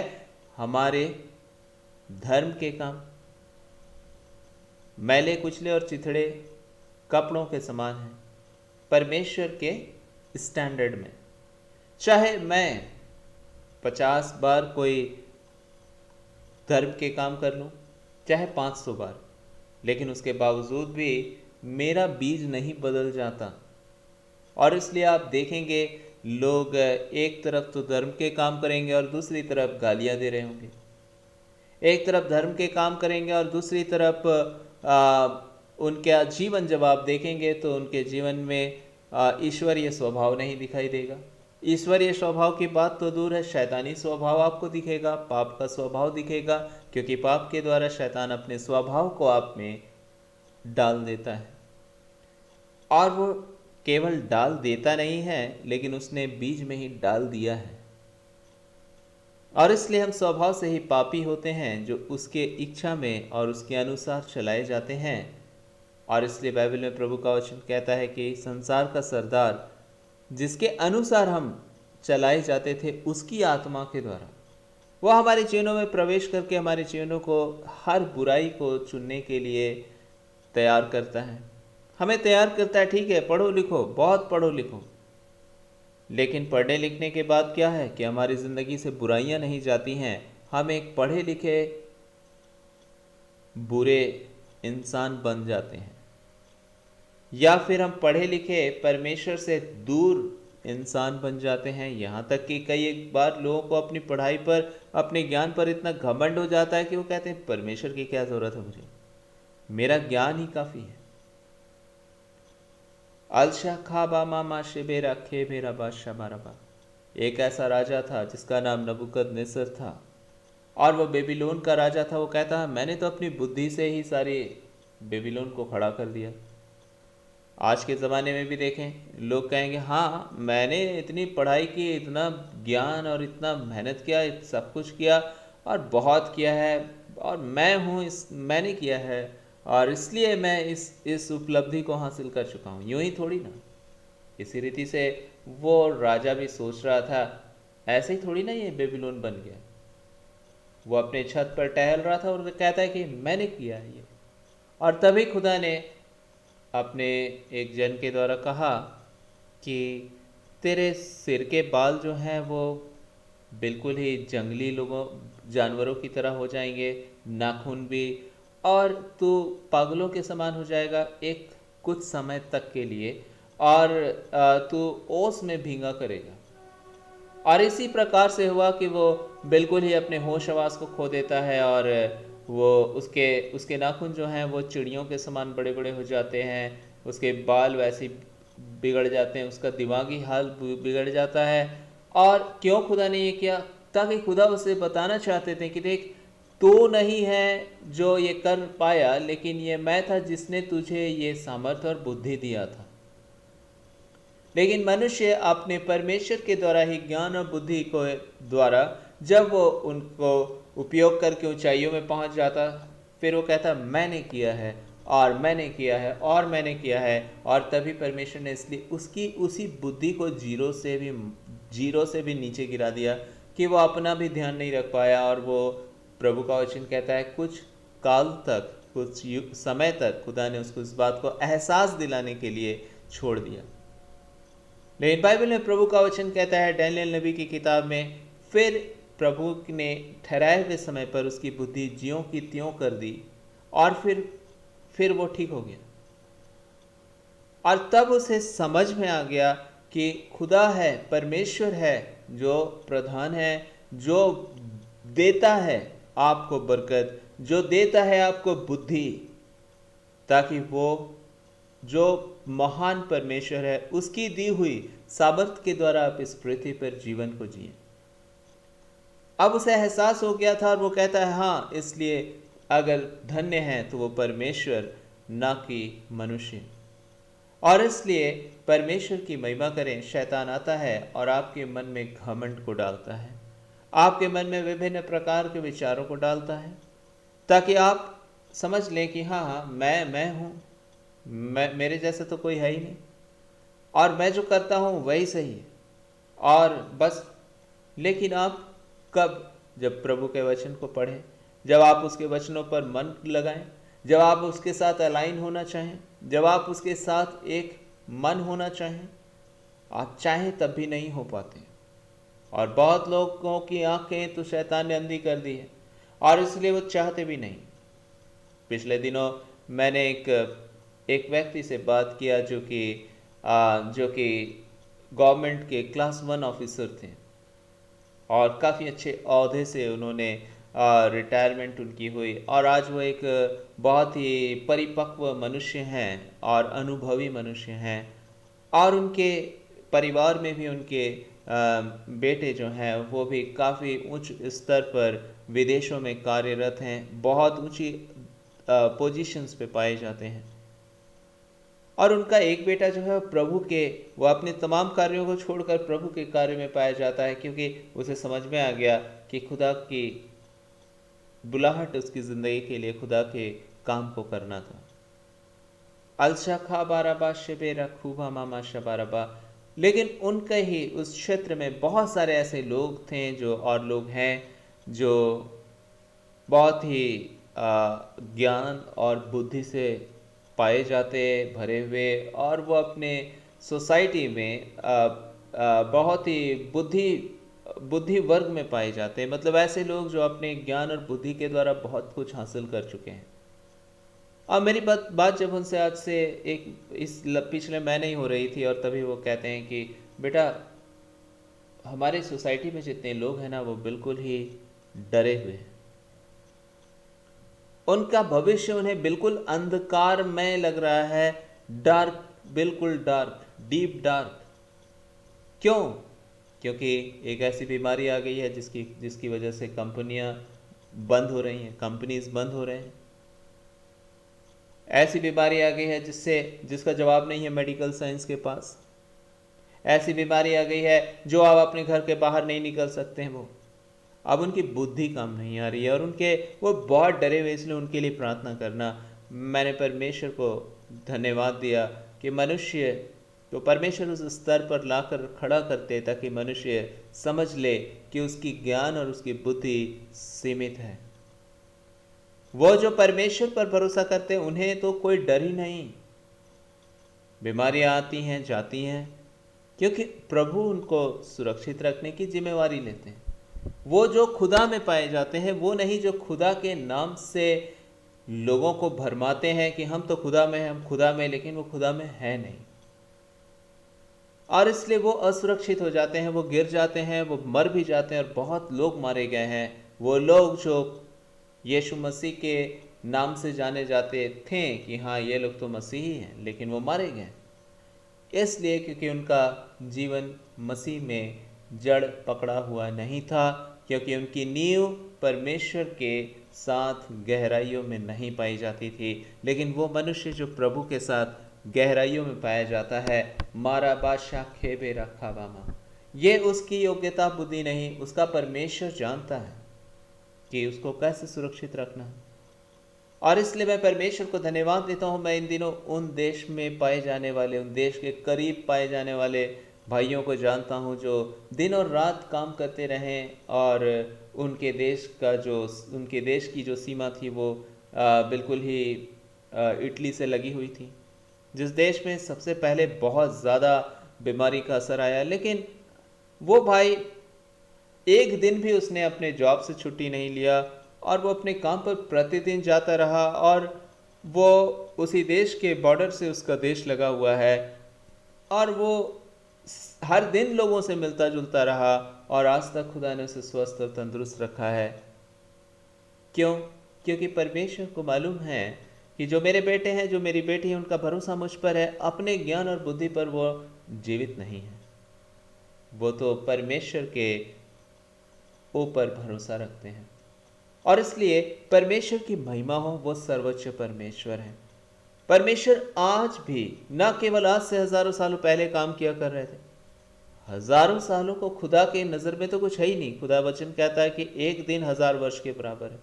A: हमारे धर्म के काम मैले कुचले और चिथड़े कपड़ों के समान हैं परमेश्वर के स्टैंडर्ड में। चाहे मैं 50 बार कोई धर्म के काम कर लूं, चाहे 500 बार, लेकिन उसके बावजूद भी मेरा बीज नहीं बदल जाता। और इसलिए आप देखेंगे लोग एक तरफ तो धर्म के काम करेंगे और दूसरी तरफ गालियां दे रहे होंगे, एक तरफ धर्म के काम करेंगे और दूसरी तरफ उनका जीवन जब आप देखेंगे तो उनके जीवन में ईश्वरीय स्वभाव नहीं दिखाई देगा। ईश्वरीय स्वभाव की बात तो दूर है, शैतानी स्वभाव आपको दिखेगा, पाप का स्वभाव दिखेगा, क्योंकि पाप के द्वारा शैतान अपने स्वभाव को आप में डाल देता है। और वो केवल डाल देता नहीं है, लेकिन उसने बीज में ही डाल दिया है। और इसलिए हम स्वभाव से ही पापी होते हैं, जो उसके इच्छा में और उसके अनुसार चलाए जाते हैं। और इसलिए बाइबल में प्रभु का वचन कहता है कि संसार का सरदार जिसके अनुसार हम चलाए जाते थे उसकी आत्मा के द्वारा वो हमारे जीवनों में प्रवेश करके हमारे जीवनों को हर बुराई को चुनने के लिए तैयार करता है। हमें तैयार करता है, ठीक है पढ़ो लिखो, बहुत पढ़ो लिखो, लेकिन पढ़ने लिखने के बाद क्या है कि हमारी ज़िंदगी से बुराइयां नहीं जाती हैं। हम एक पढ़े लिखे बुरे इंसान बन जाते हैं, या फिर हम पढ़े लिखे परमेश्वर से दूर इंसान बन जाते हैं। यहाँ तक कि कई एक बार लोगों को अपनी पढ़ाई पर, अपने ज्ञान पर इतना घमंड हो जाता है कि वो कहते हैं परमेश्वर की क्या ज़रूरत है, मुझे मेरा ज्ञान ही काफ़ी है। अलशा खाबा मामा शेबेरा खे बेरा बादशाह बाराबा, एक ऐसा राजा था जिसका नाम नबूकदनेस्सर था और वह बेबीलोन का राजा था। वो कहता है मैंने तो अपनी बुद्धि से ही सारी बेबीलोन को खड़ा कर दिया। आज के ज़माने में भी देखें, लोग कहेंगे हाँ मैंने इतनी पढ़ाई की, इतना ज्ञान और इतना मेहनत किया, सब कुछ किया और बहुत किया है, और मैं हूँ इस, मैंने किया है और इसलिए मैं इस उपलब्धि को हासिल कर चुका हूँ। यूं ही थोड़ी ना। इसी रीति से वो राजा भी सोच रहा था, ऐसे ही थोड़ी ना ये बेबीलोन बन गया। वो अपने छत पर टहल रहा था और कहता है कि मैंने किया है ये। और तभी खुदा ने अपने एक जन के द्वारा कहा कि तेरे सिर के बाल जो हैं वो बिल्कुल ही जंगली लोगों जानवरों की तरह हो जाएंगे, नाखून भी, और तू पागलों के समान हो जाएगा एक कुछ समय तक के लिए, और तू ओस में भींगा करेगा। और इसी प्रकार से हुआ कि वो बिल्कुल ही अपने होश हवास को खो देता है और वो उसके उसके नाखून जो हैं वो चिड़ियों के समान बड़े बड़े हो जाते हैं, उसके बाल वैसे बिगड़ जाते हैं, उसका दिमागी हाल बिगड़ जाता है। और क्यों खुदा ने ये किया? ताकि खुदा उसे बताना चाहते थे कि देख, तू नहीं है जो ये कर पाया, लेकिन ये मैं था जिसने तुझे ये सामर्थ्य और बुद्धि दिया था। लेकिन मनुष्य अपने परमेश्वर के द्वारा ही ज्ञान और बुद्धि को द्वारा जब वो उनको उपयोग करके ऊंचाइयों में पहुंच जाता, फिर वो कहता मैंने किया है और मैंने किया है और मैंने किया है। और तभी परमेश्वर ने इसलिए उसकी उसी बुद्धि को जीरो से भी नीचे गिरा दिया कि वो अपना भी ध्यान नहीं रख पाया। और वो प्रभु का वचन कहता है कुछ काल तक, कुछ समय तक खुदा ने उसको इस बात को एहसास दिलाने के लिए छोड़ दिया। लेकिन बाइबल में प्रभु का वचन कहता है डैनियल नबी की किताब में, फिर प्रभु ने ठहराए हुए समय पर उसकी बुद्धि ज्यों की त्यों कर दी और फिर वो ठीक हो गया। और तब उसे समझ में आ गया कि खुदा है, परमेश्वर है जो प्रधान है, जो देता है आपको बरकत, जो देता है आपको बुद्धि, ताकि वो जो महान परमेश्वर है उसकी दी हुई सामर्थ के द्वारा आप इस पृथ्वी पर जीवन को जिए। अब उसे एहसास हो गया था और वो कहता है हाँ, इसलिए अगर धन्य है तो वो परमेश्वर, ना कि मनुष्य। और इसलिए परमेश्वर की महिमा करें। शैतान आता है और आपके मन में घमंड को डालता है, आपके मन में विभिन्न प्रकार के विचारों को डालता है, ताकि आप समझ लें कि हाँ हाँ मैं हूँ, मेरे जैसा तो कोई है ही नहीं, और मैं जो करता हूँ वही सही है और बस। लेकिन आप कब? जब प्रभु के वचन को पढ़ें, जब आप उसके वचनों पर मन लगाएं, जब आप उसके साथ अलाइन होना चाहें, जब आप उसके साथ एक मन होना चाहें। आप चाहें तब भी नहीं हो पाते। और बहुत लोगों की आंखें तो शैतान ने अंधी कर दी है और इसलिए वो चाहते भी नहीं। पिछले दिनों मैंने एक व्यक्ति से बात किया जो कि गवर्नमेंट के क्लास 1 ऑफिसर थे और काफ़ी अच्छे ओहदे से उन्होंने रिटायरमेंट उनकी हुई और आज वो एक बहुत ही परिपक्व मनुष्य हैं और अनुभवी मनुष्य हैं। और उनके परिवार में भी उनके बेटे जो हैं वो भी काफ़ी उच्च स्तर पर विदेशों में कार्यरत हैं, बहुत ऊंची पोजीशंस पे पाए जाते हैं। और उनका एक बेटा जो है वो अपने तमाम कार्यों को छोड़कर प्रभु के कार्य में पाया जाता है, क्योंकि उसे समझ में आ गया कि खुदा की बुलाहट उसकी ज़िंदगी के लिए खुदा के काम को करना था। अलशखा बाराबा शिबेरा खूबा मामा शबारबा। लेकिन उनके ही उस क्षेत्र में बहुत सारे ऐसे लोग थे जो और लोग हैं जो बहुत ही ज्ञान और बुद्धि से पाए जाते, भरे हुए, और वो अपने सोसाइटी में बहुत ही बुद्धि वर्ग में पाए जाते हैं। मतलब ऐसे लोग जो अपने ज्ञान और बुद्धि के द्वारा बहुत कुछ हासिल कर चुके हैं। अब मेरी बात बात जब उनसे आज से पिछले महीने ही हो रही थी, और तभी वो कहते हैं कि बेटा, हमारे सोसाइटी में जितने लोग हैं ना, वो बिल्कुल ही डरे हुए हैं। उनका भविष्य उन्हें बिल्कुल अंधकारमय लग रहा है, डार्क, बिल्कुल डार्क, डीप डार्क। क्यों? क्योंकि एक ऐसी बीमारी आ गई है जिसकी जिसकी वजह से कंपनियां बंद हो रही हैं, कंपनीज बंद हो रहे हैं। ऐसी बीमारी आ गई है जिसका जवाब नहीं है मेडिकल साइंस के पास। ऐसी बीमारी आ गई है जो आप अपने घर के बाहर नहीं निकल सकते हैं। वो अब उनकी बुद्धि काम नहीं आ रही है, और वो बहुत डरे हुए, इसलिए उनके लिए प्रार्थना करना। मैंने परमेश्वर को धन्यवाद दिया कि मनुष्य तो परमेश्वर उस स्तर पर लाकर खड़ा करते ताकि मनुष्य समझ ले कि उसकी ज्ञान और उसकी बुद्धि सीमित है। वो जो परमेश्वर पर भरोसा करते हैं उन्हें तो कोई डर ही नहीं। बीमारियां आती हैं, जाती हैं, क्योंकि प्रभु उनको सुरक्षित रखने की जिम्मेवारी लेते हैं। वो जो खुदा में पाए जाते हैं, वो नहीं जो खुदा के नाम से लोगों को भरमाते हैं कि हम तो खुदा में हैं, हम खुदा में, लेकिन वो खुदा में है नहीं। और इसलिए वो असुरक्षित हो जाते हैं, वो गिर जाते हैं, वो मर भी जाते हैं, और बहुत लोग मारे गए हैं। वो लोग जो यीशु मसीह के नाम से जाने जाते थे कि हाँ, ये लोग तो मसीही हैं, लेकिन वो मारे गए इसलिए क्योंकि उनका जीवन मसीह में जड़ पकड़ा हुआ नहीं था, क्योंकि उनकी नींव परमेश्वर के साथ गहराइयों में नहीं पाई जाती थी। लेकिन वो मनुष्य जो प्रभु के साथ गहराइयों में पाया जाता है, मारा बादशाह खेबे रखा बामा, ये उसकी योग्यता बुद्धि नहीं, उसका परमेश्वर जानता है कि उसको कैसे सुरक्षित रखना है। और इसलिए मैं परमेश्वर को धन्यवाद देता हूँ। मैं इन दिनों उन देश में पाए जाने वाले, उन देश के करीब पाए जाने वाले भाइयों को जानता हूँ जो दिन और रात काम करते रहें, और उनके देश की जो सीमा थी वो बिल्कुल ही इटली से लगी हुई थी, जिस देश में सबसे पहले बहुत ज़्यादा बीमारी का असर आया। लेकिन वो भाई, एक दिन भी उसने अपने जॉब से छुट्टी नहीं लिया, और वो अपने काम पर प्रतिदिन जाता रहा, और वो उसी देश के बॉर्डर से उसका देश लगा हुआ है, और वो हर दिन लोगों से मिलता जुलता रहा, और आज तक खुदा ने उसे स्वस्थ और तंदुरुस्त रखा है। क्यों? क्योंकि परमेश्वर को मालूम है कि जो मेरे बेटे हैं, जो मेरी बेटी है, उनका भरोसा मुझ पर है, अपने ज्ञान और बुद्धि पर वो जीवित नहीं है। वो तो परमेश्वर के ऊपर भरोसा रखते हैं, और इसलिए परमेश्वर की महिमा हो, वो सर्वोच्च परमेश्वर है। परमेश्वर आज भी, ना केवल आज से हजारों सालों पहले काम किया कर रहे थे, हजारों सालों को खुदा के नज़र में तो कुछ है ही नहीं। खुदा वचन कहता है कि एक दिन 1000 वर्ष के बराबर है।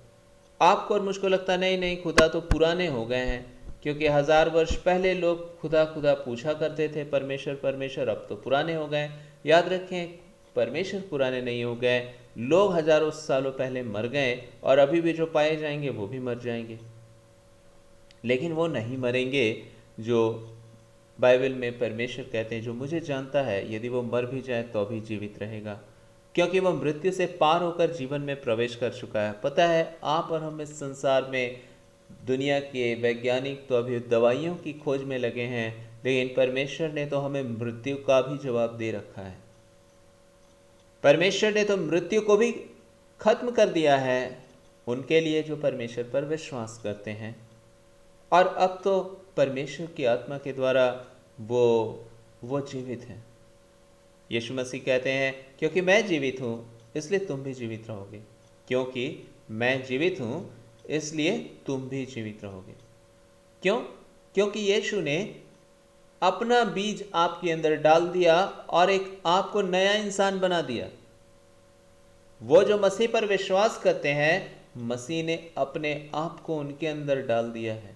A: आपको और मुझको लगता नहीं, नहीं, खुदा तो पुराने हो गए हैं, क्योंकि 1000 वर्ष पहले लोग खुदा खुदा पूछा करते थे, परमेश्वर परमेश्वर, अब तो पुराने हो गए। याद रखें, परमेश्वर पुराने नहीं हो गए। लोग हजारों सालों पहले मर गए, और अभी भी जो पाए जाएंगे वो भी मर जाएंगे, लेकिन वो नहीं मरेंगे जो बाइबल में परमेश्वर कहते हैं, जो मुझे जानता है यदि वो मर भी जाए तो भी जीवित रहेगा, क्योंकि वह मृत्यु से पार होकर जीवन में प्रवेश कर चुका है। पता है, आप और हम इस संसार में, दुनिया के वैज्ञानिक तो अभी दवाइयों की खोज में लगे हैं, लेकिन परमेश्वर ने तो हमें मृत्यु का भी जवाब दे रखा है। परमेश्वर ने तो मृत्यु को भी खत्म कर दिया है उनके लिए जो परमेश्वर पर विश्वास करते हैं। और अब तो परमेश्वर की आत्मा के द्वारा वो जीवित हैं। यीशु मसीह कहते हैं, क्योंकि मैं जीवित हूँ इसलिए तुम भी जीवित रहोगे, क्योंकि मैं जीवित हूँ इसलिए तुम भी जीवित रहोगे। क्यों? क्योंकि यीशु ने अपना बीज आपके अंदर डाल दिया और एक आपको नया इंसान बना दिया। वो जो मसीह पर विश्वास करते हैं, मसीह ने अपने आप को उनके अंदर डाल दिया है।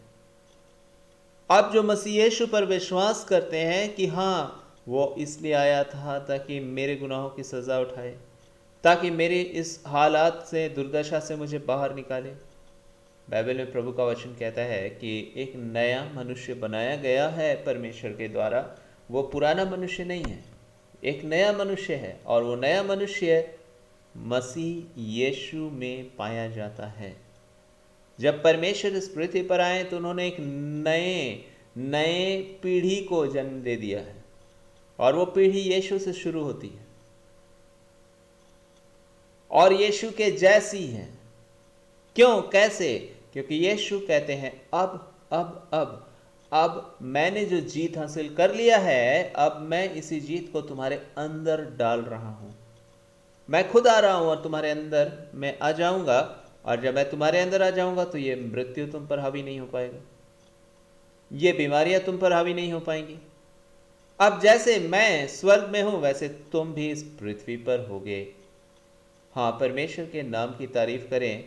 A: अब जो मसीह यीशु पर विश्वास करते हैं कि हाँ, वो इसलिए आया था ताकि मेरे गुनाहों की सज़ा उठाए, ताकि मेरे इस हालात से, दुर्दशा से मुझे बाहर निकाले। बाइबल में प्रभु का वचन कहता है कि एक नया मनुष्य बनाया गया है परमेश्वर के द्वारा, वो पुराना मनुष्य नहीं है, एक नया मनुष्य है, और वो नया मनुष्य मसीह यीशु में पाया जाता है। जब परमेश्वर इस पृथ्वी पर आए तो उन्होंने एक नए नए पीढ़ी को जन्म दे दिया है, और वो पीढ़ी यीशु से शुरू होती है और यीशु के जैसी है। क्यों, कैसे? क्योंकि यीशु कहते हैं अब मैंने जो जीत हासिल कर लिया है, अब मैं इसी जीत को तुम्हारे अंदर डाल रहा हूं। मैं खुद आ रहा हूं और तुम्हारे अंदर मैं आ जाऊंगा, और जब मैं तुम्हारे अंदर आ जाऊंगा तो ये मृत्यु तुम पर हावी नहीं हो पाएगा, ये बीमारियां तुम पर हावी नहीं हो पाएंगी। अब जैसे मैं स्वर्ग में हूं वैसे तुम भी इस पृथ्वी पर होगे। हाँ, परमेश्वर के नाम की तारीफ करें।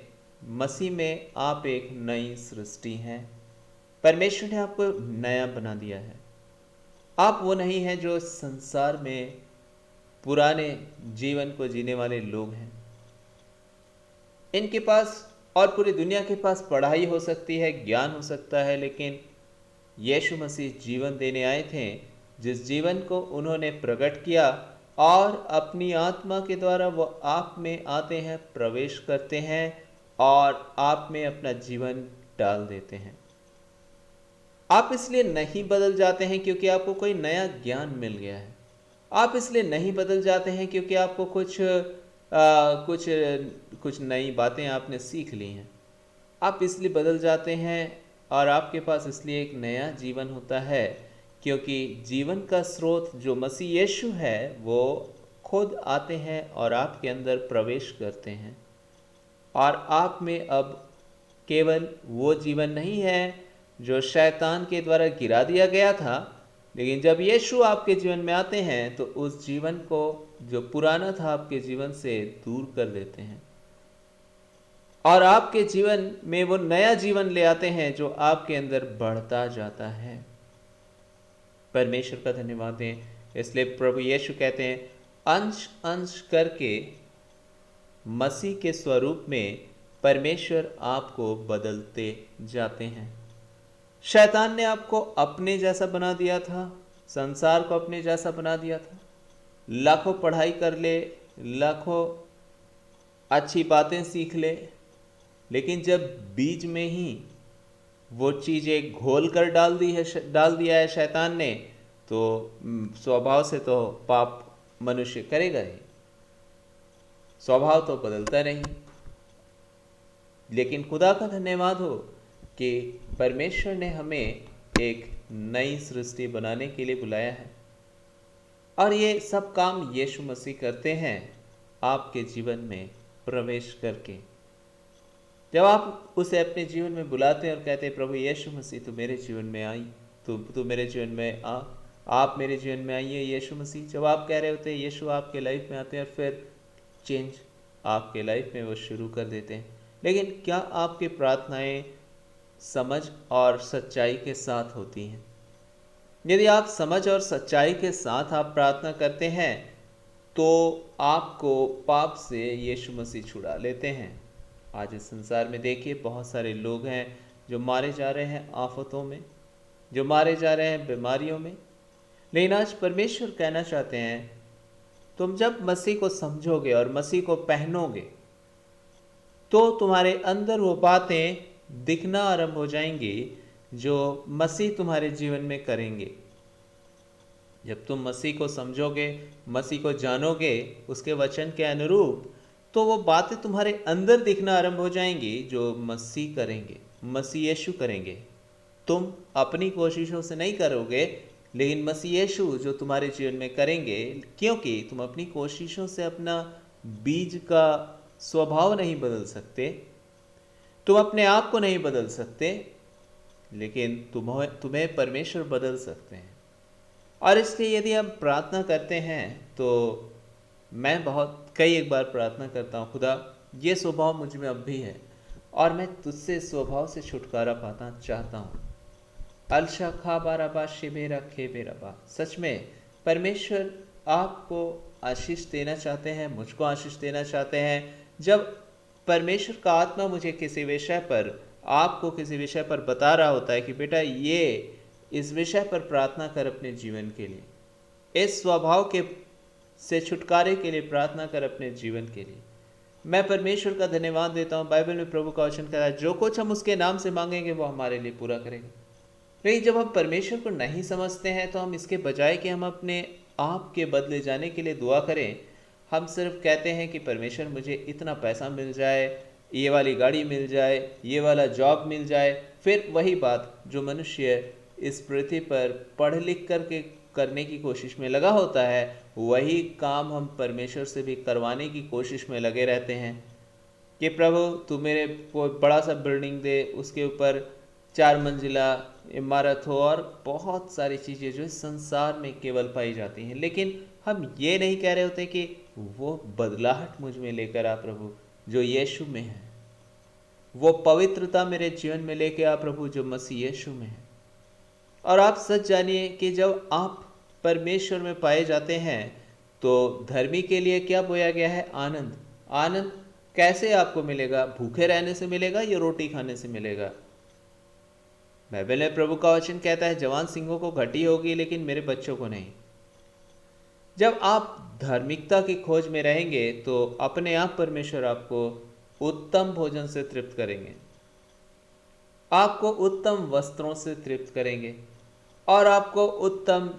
A: मसीह में आप एक नई सृष्टि हैं। परमेश्वर ने आपको नया बना दिया है। आप वो नहीं हैं जो संसार में पुराने जीवन को जीने वाले लोग हैं। इनके पास और पूरी दुनिया के पास पढ़ाई हो सकती है, ज्ञान हो सकता है, लेकिन यीशु मसीह जीवन देने आए थे, जिस जीवन को उन्होंने प्रकट किया, और अपनी आत्मा के द्वारा वो आप में आते हैं, प्रवेश करते हैं और आप में अपना जीवन डाल देते हैं। आप इसलिए नहीं बदल जाते हैं क्योंकि आपको कोई नया ज्ञान मिल गया है। आप इसलिए नहीं बदल जाते हैं क्योंकि आपको कुछ नई बातें आपने सीख ली हैं। आप इसलिए बदल जाते हैं और आपके पास इसलिए एक नया जीवन होता है क्योंकि जीवन का स्रोत जो मसीह यीशु है वो खुद आते हैं और आपके अंदर प्रवेश करते हैं, और आप में अब केवल वो जीवन नहीं है जो शैतान के द्वारा गिरा दिया गया था, लेकिन जब यीशु आपके जीवन में आते हैं तो उस जीवन को जो पुराना था आपके जीवन से दूर कर देते हैं, और आपके जीवन में वो नया जीवन ले आते हैं जो आपके अंदर बढ़ता जाता है। परमेश्वर का धन्यवाद दें। इसलिए प्रभु यीशु कहते हैं, अंश अंश करके मसीह के स्वरूप में परमेश्वर आपको बदलते जाते हैं। शैतान ने आपको अपने जैसा बना दिया था, संसार को अपने जैसा बना दिया था। लाखों पढ़ाई कर ले, लाखों अच्छी बातें सीख ले, लेकिन जब बीज में ही वो चीज़ें घोल कर डाल दिया है शैतान ने, तो स्वभाव से तो पाप मनुष्य करेगा ही, स्वभाव तो बदलता नहीं। लेकिन खुदा का धन्यवाद हो कि परमेश्वर ने हमें एक नई सृष्टि बनाने के लिए बुलाया है, और ये सब काम यीशु मसीह करते हैं आपके जीवन में प्रवेश करके। जब आप उसे अपने जीवन में बुलाते हैं और कहते हैं, प्रभु यीशु मसीह तू मेरे जीवन में आई, तू मेरे जीवन में आ, आप मेरे जीवन में आइए यीशु मसीह। जब आप कह रहे होते हैं, यीशु आपके लाइफ में आते हैं और फिर चेंज आपके लाइफ में वो शुरू कर देते हैं। लेकिन क्या आपकी प्रार्थनाएं समझ और सच्चाई के साथ होती हैं? यदि आप समझ और सच्चाई के साथ आप प्रार्थना करते हैं तो आपको पाप से यीशु मसीह छुड़ा लेते हैं। आज इस संसार में देखिए, बहुत सारे लोग हैं जो मारे जा रहे हैं आफतों में, जो मारे जा रहे हैं बीमारियों में। लेकिन आज परमेश्वर कहना चाहते हैं, तुम जब मसीह को समझोगे और मसीह को पहनोगे तो तुम्हारे अंदर वो बातें दिखना आरंभ हो जाएंगी जो मसीह तुम्हारे जीवन में करेंगे। जब तुम मसीह को समझोगे, मसीह को जानोगे उसके वचन के अनुरूप, तो वो बातें तुम्हारे अंदर दिखना आरंभ हो जाएंगी जो मसीह करेंगे, मसीह यीशु करेंगे। तुम अपनी कोशिशों से नहीं करोगे, लेकिन मसीह यीशु जो तुम्हारे जीवन में करेंगे, क्योंकि तुम अपनी कोशिशों से अपना बीज का स्वभाव नहीं बदल सकते, तुम अपने आप को नहीं बदल सकते, लेकिन तुम्हें परमेश्वर बदल सकते हैं। और इसलिए यदि हम प्रार्थना करते हैं तो मैं कई एक बार प्रार्थना करता हूँ, खुदा ये स्वभाव मुझ में अब भी है और मैं तुझसे इस स्वभाव से छुटकारा पाना चाहता हूँ। अलशा खा बाराबा शिबेरा खेबेराबा। सच में परमेश्वर आपको आशीष देना चाहते हैं, मुझको आशीष देना चाहते हैं। जब परमेश्वर का आत्मा मुझे किसी विषय पर, आपको किसी विषय पर बता रहा होता है कि बेटा ये इस विषय पर प्रार्थना कर अपने जीवन के लिए, इस स्वभाव के से छुटकारे के लिए प्रार्थना कर अपने जीवन के लिए, मैं परमेश्वर का धन्यवाद देता हूँ। बाइबल में प्रभु का वचन कहता है जो कुछ हम उसके नाम से मांगेंगे वो हमारे लिए पूरा करेगा। लेकिन जब हम परमेश्वर को नहीं समझते हैं तो हम इसके बजाय कि हम अपने आप के बदले जाने के लिए दुआ करें, हम सिर्फ कहते हैं कि परमेश्वर मुझे इतना पैसा मिल जाए, ये वाली गाड़ी मिल जाए, ये वाला जॉब मिल जाए। फिर वही बात जो मनुष्य इस पृथ्वी पर पढ़ लिख करके करने की कोशिश में लगा होता है, वही काम हम परमेश्वर से भी करवाने की कोशिश में लगे रहते हैं कि प्रभु तू मेरे को बड़ा सा बिल्डिंग दे, उसके ऊपर 4 मंजिला इमारत हो और बहुत सारी चीज़ें जो इस संसार में केवल पाई जाती हैं। लेकिन हम ये नहीं कह रहे होते कि वो बदलाहट मुझ में लेकर आ प्रभु जो यीशु में है, वो पवित्रता मेरे जीवन में लेके आ प्रभु जो मसीह यीशु में है। और आप सच जानिए कि जब आप परमेश्वर में पाए जाते हैं तो धर्मी के लिए क्या बोया गया है? आनंद। आनंद कैसे आपको मिलेगा? भूखे रहने से मिलेगा या रोटी खाने से मिलेगा? बाइबल में प्रभु का वचन कहता है जवान सिंहों को घटी होगी लेकिन मेरे बच्चों को नहीं। जब आप धार्मिकता की खोज में रहेंगे तो अपने आप परमेश्वर आपको उत्तम भोजन से तृप्त करेंगे, आपको उत्तम वस्त्रों से तृप्त करेंगे और आपको उत्तम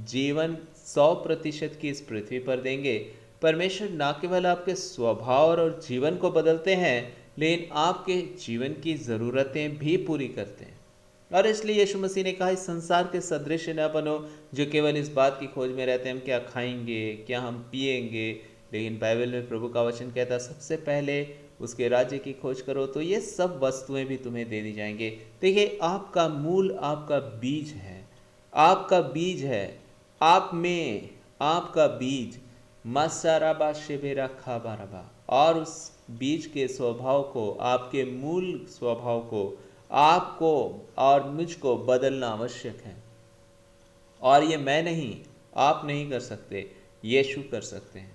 A: जीवन 100% की इस पृथ्वी पर देंगे। परमेश्वर ना केवल आपके स्वभाव और जीवन को बदलते हैं लेकिन आपके जीवन की ज़रूरतें भी पूरी करते हैं। और इसलिए यीशु मसीह ने कहा इस संसार के सदृश न बनो जो केवल इस बात की खोज में रहते हैं हम क्या खाएंगे, क्या हम पिएंगे। लेकिन बाइबल में प्रभु का वचन कहता है सबसे पहले उसके राज्य की खोज करो तो ये सब वस्तुएं भी तुम्हें दे दी जाएंगे। देखिए आपका मूल आपका बीज है, आपका बीज है, आप में आपका बीज मसाराबा शिबेरा खाबाराबा, और उस बीज के स्वभाव को, आपके मूल स्वभाव को आपको और मुझको बदलना आवश्यक है। और ये मैं नहीं, आप नहीं कर सकते, यीशु कर सकते हैं।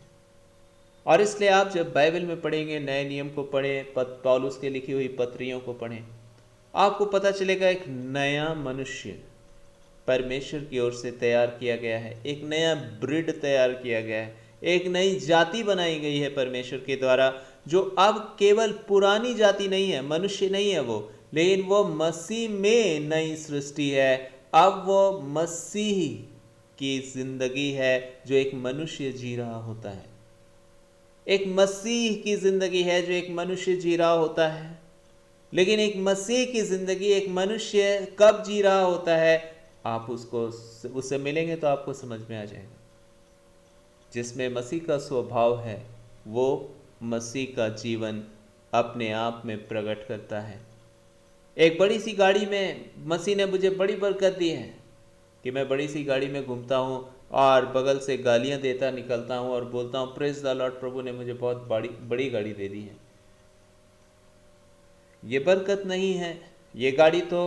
A: और इसलिए आप जब बाइबल में पढ़ेंगे, नए नियम को पढ़ें, पौलुस के लिखी हुई पत्रियों को पढ़ें, आपको पता चलेगा एक नया मनुष्य परमेश्वर की ओर से तैयार किया गया है, एक नया ब्रीड तैयार किया गया है, एक नई जाति बनाई गई है परमेश्वर के द्वारा जो अब केवल पुरानी जाति नहीं है, मनुष्य नहीं है वो, लेकिन वो मसीह में नई सृष्टि है। अब वो मसीह की जिंदगी है जो एक मनुष्य जी रहा होता है, एक मसीह की जिंदगी है जो एक मनुष्य जी रहा होता है। लेकिन एक मसीह की जिंदगी एक मनुष्य कब जी रहा होता है, आप उससे मिलेंगे तो आपको समझ में आ जाएगा। जिसमें मसीह का स्वभाव है वो मसीह का जीवन अपने आप में प्रकट करता है। एक बड़ी सी गाड़ी में मसीह ने मुझे बड़ी बरकत दी है कि मैं बड़ी सी गाड़ी में घूमता हूँ और बगल से गालियाँ देता निकलता हूँ और बोलता हूँ प्रेज द लॉर्ड, प्रभु ने मुझे बहुत बड़ी गाड़ी दे दी है। ये बरकत नहीं है। ये गाड़ी तो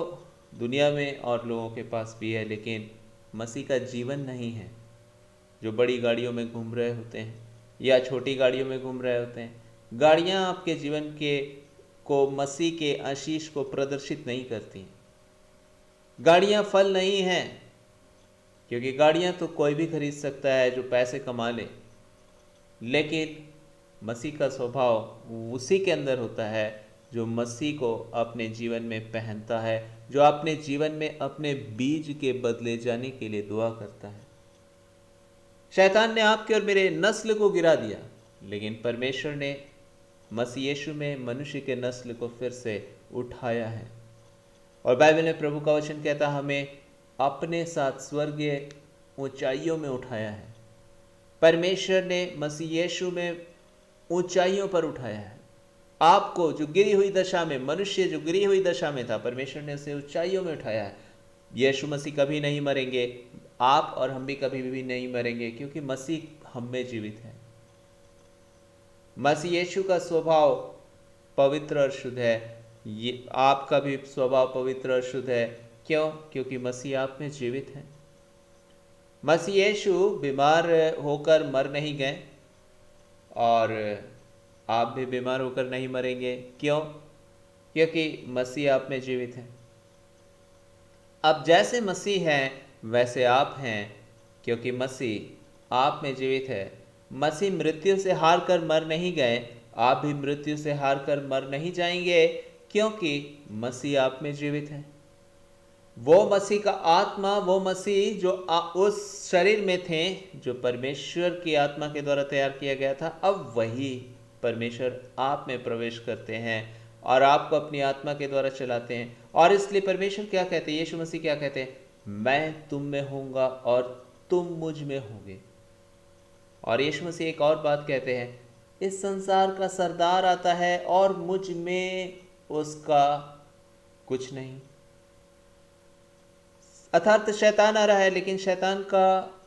A: दुनिया में और लोगों के पास भी है लेकिन मसीह का जीवन नहीं है। जो बड़ी गाड़ियों में घूम रहे होते हैं या छोटी गाड़ियों में घूम रहे होते हैं, गाड़ियाँ आपके जीवन के को मसीह के आशीष को प्रदर्शित नहीं करती। गाड़ियाँ फल नहीं हैं, क्योंकि गाड़ियाँ तो कोई भी खरीद सकता है जो पैसे कमा ले, लेकिन मसीह का स्वभाव उसी के अंदर होता है जो मसीह को अपने जीवन में पहनता है, जो अपने जीवन में अपने बीज के बदले जाने के लिए दुआ करता है। शैतान ने आपके और मेरे नस्ल को गिरा दिया, लेकिन परमेश्वर ने मसीह यीशु में मनुष्य के नस्ल को फिर से उठाया है। और बाइबल में प्रभु का वचन कहता है हमें अपने साथ स्वर्गीय ऊंचाइयों में उठाया है। परमेश्वर ने मसीह यीशु में ऊंचाइयों पर उठाया है। आपको जो गिरी हुई दशा में, मनुष्य जो गिरी हुई दशा में था, परमेश्वर ने उसे ऊंचाइयों में उठाया है। यीशु मसीह कभी नहीं मरेंगे, आप और हम भी कभी भी नहीं मरेंगे, क्योंकि मसीह हम में जीवित है। मसीह यीशु का स्वभाव पवित्र और शुद्ध है, ये आपका भी स्वभाव पवित्र और शुद्ध है। क्यों? क्योंकि मसीह आप में जीवित है। मसीह यीशु बीमार होकर मर नहीं गए और आप भी बीमार होकर नहीं मरेंगे। क्यों? क्योंकि मसीह आप में जीवित है। अब जैसे मसीह हैं वैसे आप हैं, क्योंकि मसीह आप में जीवित है। मसीह मृत्यु से हार कर मर नहीं गए, आप भी मृत्यु से हार कर मर नहीं जाएंगे, क्योंकि मसीह आप में जीवित है। वो मसीह का आत्मा, वो मसीह जो उस शरीर में थे जो परमेश्वर की आत्मा के द्वारा तैयार किया गया था, अब वही परमेश्वर आप में प्रवेश करते हैं और आपको अपनी आत्मा के द्वारा चलाते हैं। और इसलिए परमेश्वर क्या कहते हैं, यीशु मसीह क्या कहते हैं? मैं तुम में होऊंगा और तुम मुझ में होगे। और यीशु मसीह एक और बात कहते हैं, इस संसार का सरदार आता है और मुझ में उसका कुछ नहीं। अर्थात शैतान आ रहा है, लेकिन शैतान का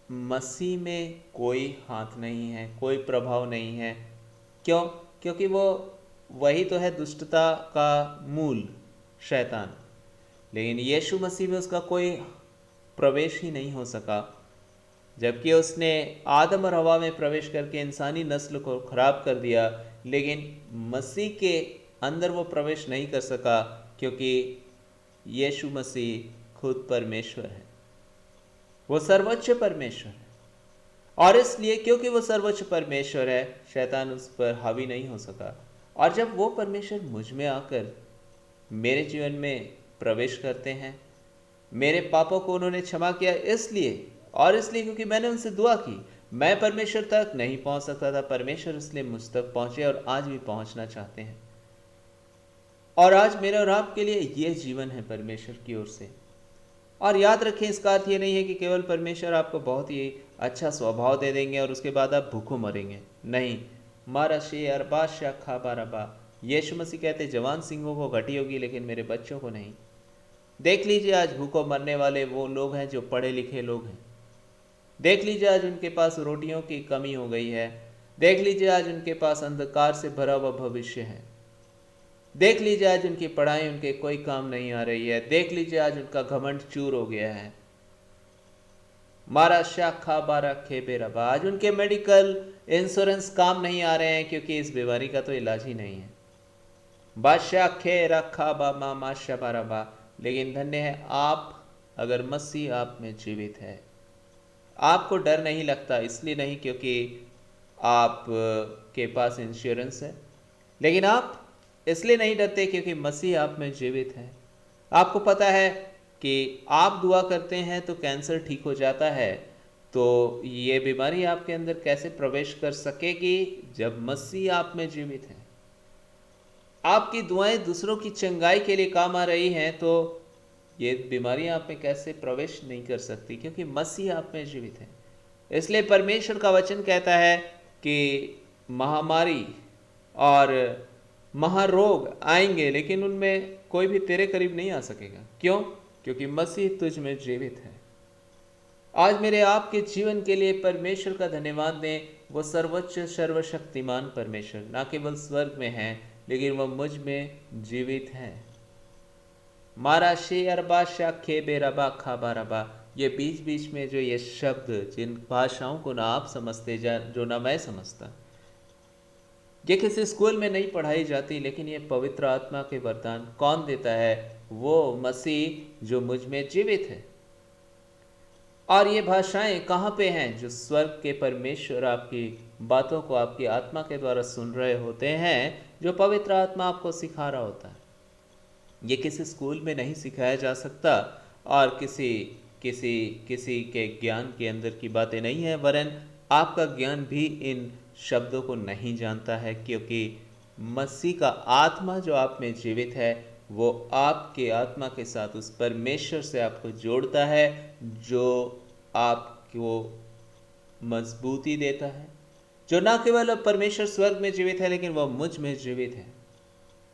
A: मसीह में कोई हाथ नहीं है, कोई प्रभाव नहीं है। क्यों? क्योंकि वो वही तो है दुष्टता का मूल, शैतान। लेकिन यीशु मसीह में उसका कोई प्रवेश ही नहीं हो सका, जबकि उसने आदम और हवा में प्रवेश करके इंसानी नस्ल को खराब कर दिया, लेकिन मसीह के अंदर वो प्रवेश नहीं कर सका, क्योंकि यीशु मसीह खुद परमेश्वर है। वो सर्वोच्च परमेश्वर है और इसलिए क्योंकि वो सर्वोच्च परमेश्वर है, शैतान उस पर हावी नहीं हो सका। और जब वो परमेश्वर मुझ में आकर मेरे जीवन में प्रवेश करते हैं, मेरे पापों को उन्होंने क्षमा किया इसलिए क्योंकि मैंने उनसे दुआ की। मैं परमेश्वर तक नहीं पहुंच सकता था, परमेश्वर इसलिए मुझ तक पहुंचे और आज भी पहुंचना चाहते हैं। और आज मेरे और आपके लिए ये जीवन है परमेश्वर की ओर से। और याद रखें, इसका अर्थ ये नहीं है कि केवल परमेश्वर आपको बहुत ही अच्छा स्वभाव दे देंगे और उसके बाद आप भूखों मरेंगे। नहीं, मारा शे अरबा शा खा बारबा। यीशु मसीह कहते जवान सिंहों को घटी होगी लेकिन मेरे बच्चों को नहीं। देख लीजिए, आज भूखों मरने वाले वो लोग हैं जो पढ़े लिखे लोग हैं। देख लीजिए, आज उनके पास रोटियों की कमी हो गई है। देख लीजिए, आज उनके पास अंधकार से भरा हुआ भविष्य है। देख लीजिए, आज उनकी पढ़ाई उनके कोई काम नहीं आ रही है। देख लीजिए, आज उनका घमंड चूर हो गया है। मारा शाखा बारा खेबे रबा। आज उनके मेडिकल इंश्योरेंस काम नहीं आ रहे हैं, क्योंकि इस बीमारी का तो इलाज ही नहीं है। बादशाह खे रखा बा मामा शबा। लेकिन धन्य है आप, अगर मसीह आप में जीवित है। आपको डर नहीं लगता, इसलिए नहीं क्योंकि आप के पास इंश्योरेंस है, लेकिन आप इसलिए नहीं डरते क्योंकि मसीह आप में जीवित है। आपको पता है कि आप दुआ करते हैं तो कैंसर ठीक हो जाता है, तो ये बीमारी आपके अंदर कैसे प्रवेश कर सकेगी जब मसीह आप में जीवित है। आपकी दुआएं दूसरों की चंगाई के लिए काम आ रही हैं, तो ये बीमारी आप में कैसे प्रवेश नहीं कर सकती, क्योंकि मसीह आप में जीवित है। इसलिए परमेश्वर का वचन कहता है कि महामारी और महारोग आएंगे, लेकिन उनमें कोई भी तेरे करीब नहीं आ सकेगा। क्यों? क्योंकि मसीह तुझ में जीवित है। आज मेरे आपके जीवन के लिए परमेश्वर का धन्यवाद दें। वो सर्वोच्च सर्वशक्तिमान परमेश्वर ना केवल स्वर्ग में है, लेकिन वह मुझ में जीवित है। मारा शे अरबा शा खे बेरबा खाबा रबा। ये बीच बीच में जो ये शब्द, जिन भाषाओं को ना आप समझते, जो ना मैं समझता, ये किसी स्कूल में नहीं पढ़ाई जाती, लेकिन ये पवित्र आत्मा के वरदान कौन देता है? वो मसीह जो मुझ में जीवित है। और ये भाषाएं कहाँ पे हैं? जो स्वर्ग के परमेश्वर आपकी बातों को आपकी आत्मा के द्वारा सुन रहे होते हैं, जो पवित्र आत्मा आपको सिखा रहा होता है। ये किसी स्कूल में नहीं सिखाया जा सकता और किसी किसी किसी के ज्ञान के अंदर की बातें नहीं है, वरन आपका ज्ञान भी इन शब्दों को नहीं जानता है, क्योंकि मसीह का आत्मा जो आप में जीवित है, वो आपके आत्मा के साथ उस परमेश्वर से आपको जोड़ता है, जो आपको मजबूती देता है, जो ना केवल परमेश्वर स्वर्ग में जीवित है, लेकिन वह मुझ में जीवित है।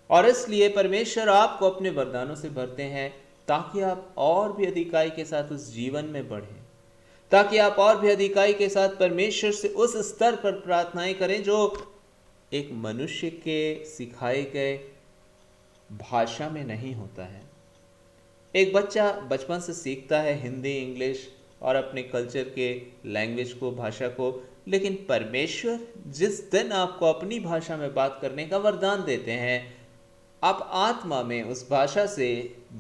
A: और इसलिए परमेश्वर आपको अपने वरदानों से भरते हैं, ताकि आप और भी अधिकाई के साथ उस जीवन में बढ़ें, ताकि आप और भी अधिकाई के साथ परमेश्वर से उस स्तर पर प्रार्थनाएं करें जो एक मनुष्य के सिखाए गए भाषा में नहीं होता है। एक बच्चा बचपन से सीखता है हिंदी, इंग्लिश और अपने कल्चर के लैंग्वेज को, भाषा को, लेकिन परमेश्वर जिस दिन आपको अपनी भाषा में बात करने का वरदान देते हैं, आप आत्मा में उस भाषा से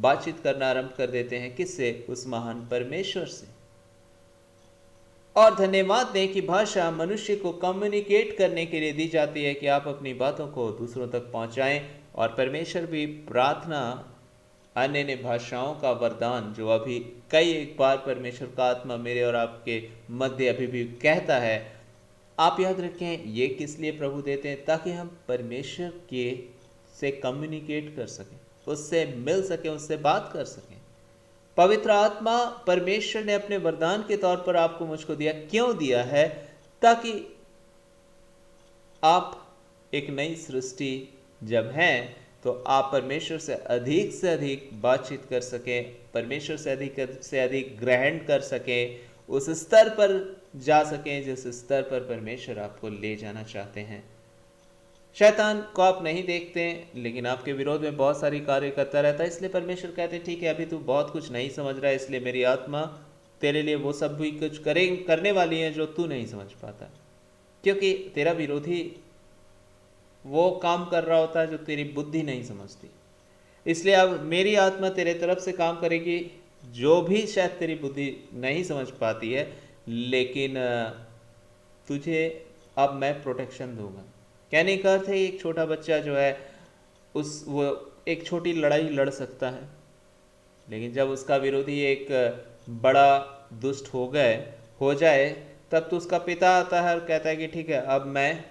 A: बातचीत करना आरंभ कर देते हैं। किससे? उस महान परमेश्वर से। और धन्यवाद दें कि भाषा मनुष्य को कम्युनिकेट करने के लिए दी जाती है कि आप अपनी बातों को दूसरों तक पहुंचाएं। और परमेश्वर भी प्रार्थना, अन्य ने भाषाओं का वरदान, जो अभी कई एक बार परमेश्वर का आत्मा मेरे और आपके मध्य अभी भी कहता है, आप याद रखें ये किस लिए प्रभु देते हैं? ताकि हम परमेश्वर के से कम्युनिकेट कर सकें, उससे मिल सकें, उससे बात कर सकें। पवित्र आत्मा परमेश्वर ने अपने वरदान के तौर पर आपको, मुझको दिया। क्यों दिया है? ताकि आप एक नई सृष्टि जब हैं तो आप परमेश्वर से अधिक बातचीत कर सकें, परमेश्वर से अधिक ग्रहण कर सकें, उस स्तर पर जा सकें जिस स्तर पर परमेश्वर आपको ले जाना चाहते हैं। शैतान को आप नहीं देखते, लेकिन आपके विरोध में बहुत सारी कार्य करता रहता है। इसलिए परमेश्वर कहते हैं, ठीक है, अभी तू बहुत कुछ नहीं समझ रहा है, इसलिए मेरी आत्मा तेरे लिए वो सब भी कुछ करने वाली है जो तू नहीं समझ पाता, क्योंकि तेरा विरोधी वो काम कर रहा होता है जो तेरी बुद्धि नहीं समझती। इसलिए अब मेरी आत्मा तेरे तरफ से काम करेगी, जो भी शायद तेरी बुद्धि नहीं समझ पाती है, लेकिन तुझे अब मैं प्रोटेक्शन दूंगा। कहने का अर्थ है, एक छोटा बच्चा जो है वो एक छोटी लड़ाई लड़ सकता है, लेकिन जब उसका विरोधी एक बड़ा दुष्ट हो जाए, तब तो उसका पिता आता है और कहता है कि ठीक है, अब मैं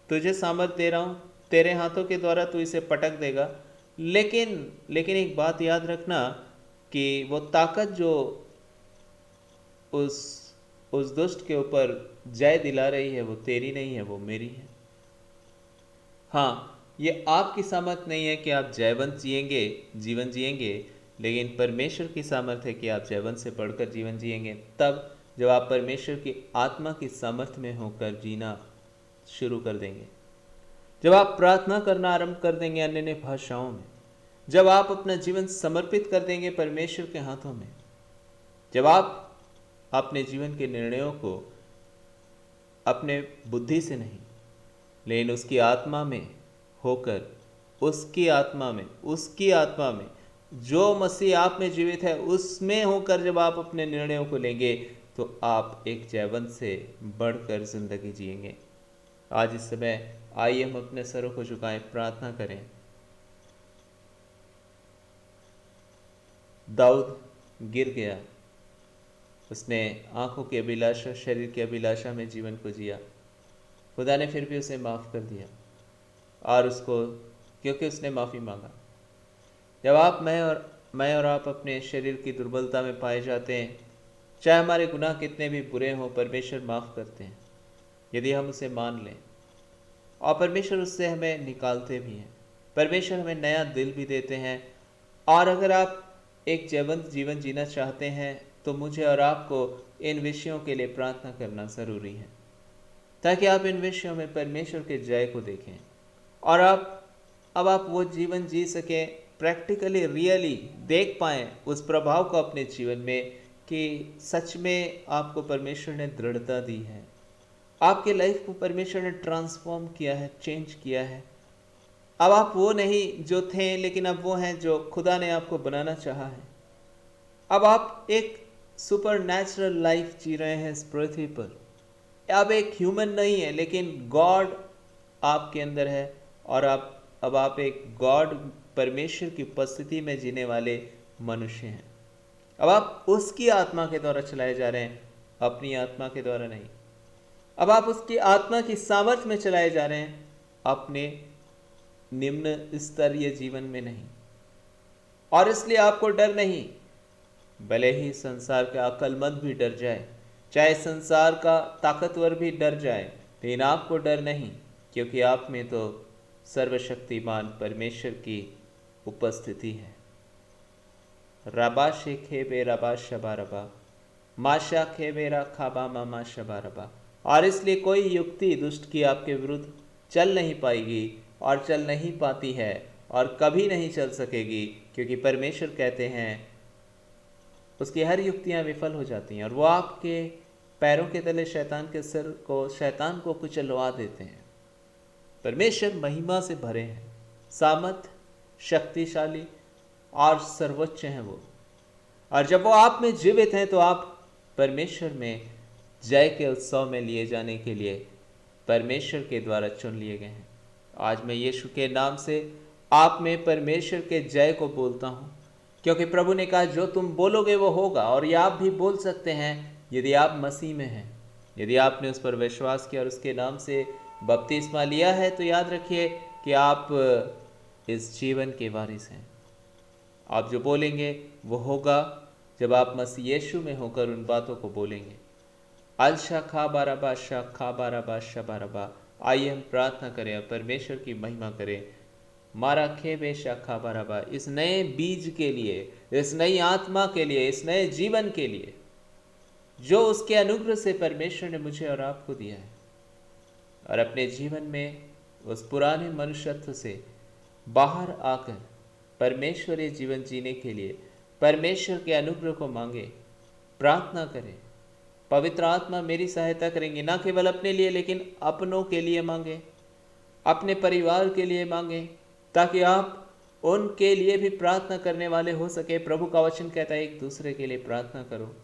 A: तुझे सामर्थ दे रहा हूँ, तेरे हाथों के द्वारा तू इसे पटक देगा। लेकिन एक बात याद रखना कि वो ताकत जो उस दुष्ट के ऊपर जय दिला रही है, वो तेरी नहीं है, वो मेरी है। हाँ, ये आपकी सामर्थ नहीं है कि आप जयवंत जीवन जिएंगे, लेकिन परमेश्वर की सामर्थ है कि आप जयवंत से बढ़कर जीवन जिएंगे, तब जब आप परमेश्वर की आत्मा की सामर्थ में होकर जीना शुरू कर देंगे, जब आप प्रार्थना करना आरंभ कर देंगे अन्य भाषाओं में, जब आप अपना जीवन समर्पित कर देंगे परमेश्वर के हाथों में, जब आप अपने जीवन के निर्णयों को अपने बुद्धि से नहीं, लेकिन उसकी आत्मा में होकर, उसकी आत्मा में जो मसीह आप में जीवित है, उसमें होकर जब आप अपने निर्णयों को लेंगे, तो आप एक जयवंत से बढ़कर जिंदगी जिएंगे। आज इस समय आइए हम अपने सरों को झुकाएं, प्रार्थना करें। दाऊद गिर गया, उसने आंखों की अभिलाषा, शरीर की अभिलाषा में जीवन को जिया। खुदा ने फिर भी उसे माफ़ कर दिया, और उसको, क्योंकि उसने माफ़ी मांगा। जब आप, मैं और आप अपने शरीर की दुर्बलता में पाए जाते हैं, चाहे हमारे गुनाह कितने भी बुरे हों, परमेश्वर माफ़ करते हैं यदि हम उसे मान लें, और परमेश्वर उससे हमें निकालते भी हैं। परमेश्वर हमें नया दिल भी देते हैं। और अगर आप एक जयवंत जीवन जीना चाहते हैं, तो मुझे और आपको इन विषयों के लिए प्रार्थना करना ज़रूरी है, ताकि आप इन विषयों में परमेश्वर के जय को देखें, और अब आप वो जीवन जी सकें, प्रैक्टिकली, रियली देख पाएँ उस प्रभाव को अपने जीवन में, कि सच में आपको परमेश्वर ने दृढ़ता दी है, आपके लाइफ को परमेश्वर ने ट्रांसफॉर्म किया है, चेंज किया है। अब आप वो नहीं जो थे, लेकिन अब वो हैं जो खुदा ने आपको बनाना चाहा है। अब आप एक सुपर नेचुरल लाइफ जी रहे हैं इस पृथ्वी पर। अब एक ह्यूमन नहीं है, लेकिन गॉड आपके अंदर है, और अब आप एक गॉड, परमेश्वर की उपस्थिति में जीने वाले मनुष्य हैं। अब आप उसकी आत्मा के द्वारा चलाए जा रहे हैं, अपनी आत्मा के द्वारा नहीं। अब आप उसकी आत्मा की सामर्थ्य में चलाए जा रहे हैं, अपने निम्न स्तरीय जीवन में नहीं। और इसलिए आपको डर नहीं, भले ही संसार के अक्लमंद भी डर जाए, चाहे संसार का ताकतवर भी डर जाए, लेकिन आपको डर नहीं, क्योंकि आप में तो सर्वशक्तिमान परमेश्वर की उपस्थिति है। रबा शेखे रबा शबा रबा, माशा खेबेरा खाबा मामा शबा रबा। और इसलिए कोई युक्ति दुष्ट की आपके विरुद्ध चल नहीं पाएगी और चल नहीं पाती है, और कभी नहीं चल सकेगी, क्योंकि परमेश्वर कहते हैं उसकी हर युक्तियां विफल हो जाती हैं और वो आपके पैरों के तले शैतान को कुचलवा देते हैं। परमेश्वर महिमा से भरे हैं, सामर्थ, शक्तिशाली और सर्वोच्च हैं वो। और जब वो आप में जीवित हैं तो आप परमेश्वर में जय के उत्सव में लिए जाने के लिए परमेश्वर के द्वारा चुन लिए गए हैं। आज मैं यीशु के नाम से आप में परमेश्वर के जय को बोलता हूँ, क्योंकि प्रभु ने कहा जो तुम बोलोगे वो होगा। और ये आप भी बोल सकते हैं यदि आप मसीह में हैं, यदि आपने उस पर विश्वास किया और उसके नाम से बपतिस्मा लिया है, तो याद रखिए कि आप इस जीवन के वारिस हैं। आप जो बोलेंगे वो होगा जब आप मसीह यीशु में होकर उन बातों को बोलेंगे। अलशा खा बाराबा शा खा बाराबा शा बाराबा। आइए हम प्रार्थना करें और परमेश्वर की महिमा करें। मारा खेबे शा खा बाराबा, इस नए बीज के लिए, इस नई आत्मा के लिए, इस नए जीवन के लिए जो उसके अनुग्रह से परमेश्वर ने मुझे और आपको दिया है। और अपने जीवन में उस पुराने मनुष्यत्व से बाहर आकर परमेश्वरीय जीवन जीने के लिए परमेश्वर के अनुग्रह को मांगे, प्रार्थना करें। पवित्र आत्मा मेरी सहायता करेंगे, ना केवल अपने लिए लेकिन अपनों के लिए मांगे, अपने परिवार के लिए मांगे, ताकि आप उनके लिए भी प्रार्थना करने वाले हो सके। प्रभु का वचन कहता है एक दूसरे के लिए प्रार्थना करो।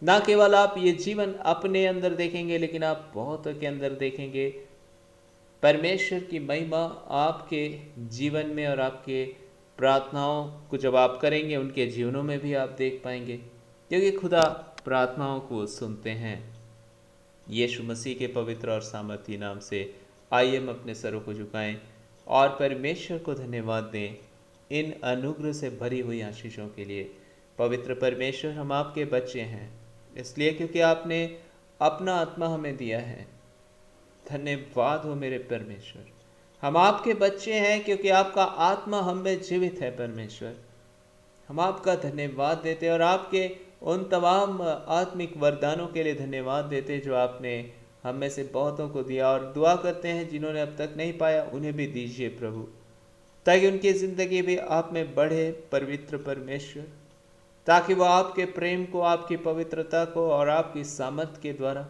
A: ना केवल आप ये जीवन अपने अंदर देखेंगे लेकिन आप बहुतों के अंदर देखेंगे। परमेश्वर की महिमा आपके जीवन में और आपके प्रार्थनाओं को जब आप करेंगे उनके जीवनों में भी आप देख पाएंगे, क्योंकि खुदा प्रार्थनाओं को सुनते हैं। यीशु मसीह के पवित्र और सामर्थी नाम से आइए हम अपने सरों को झुकाएं और परमेश्वर को धन्यवाद दें इन अनुग्रह से भरी हुई आशीषों के लिए। पवित्र परमेश्वर, हम आपके बच्चे हैं इसलिए क्योंकि आपने अपना आत्मा हमें दिया है। धन्यवाद हो मेरे परमेश्वर। हम आपके बच्चे हैं क्योंकि आपका आत्मा हम में जीवित है। परमेश्वर, हम आपका धन्यवाद देते और आपके उन तमाम आत्मिक वरदानों के लिए धन्यवाद देते जो आपने हम में से बहुतों को दिया, और दुआ करते हैं जिन्होंने अब तक नहीं पाया उन्हें भी दीजिए प्रभु, ताकि उनकी ज़िंदगी भी आप में बढ़े। पवित्र परमेश्वर, ताकि वह आपके प्रेम को, आपकी पवित्रता को और आपकी सामर्थ के द्वारा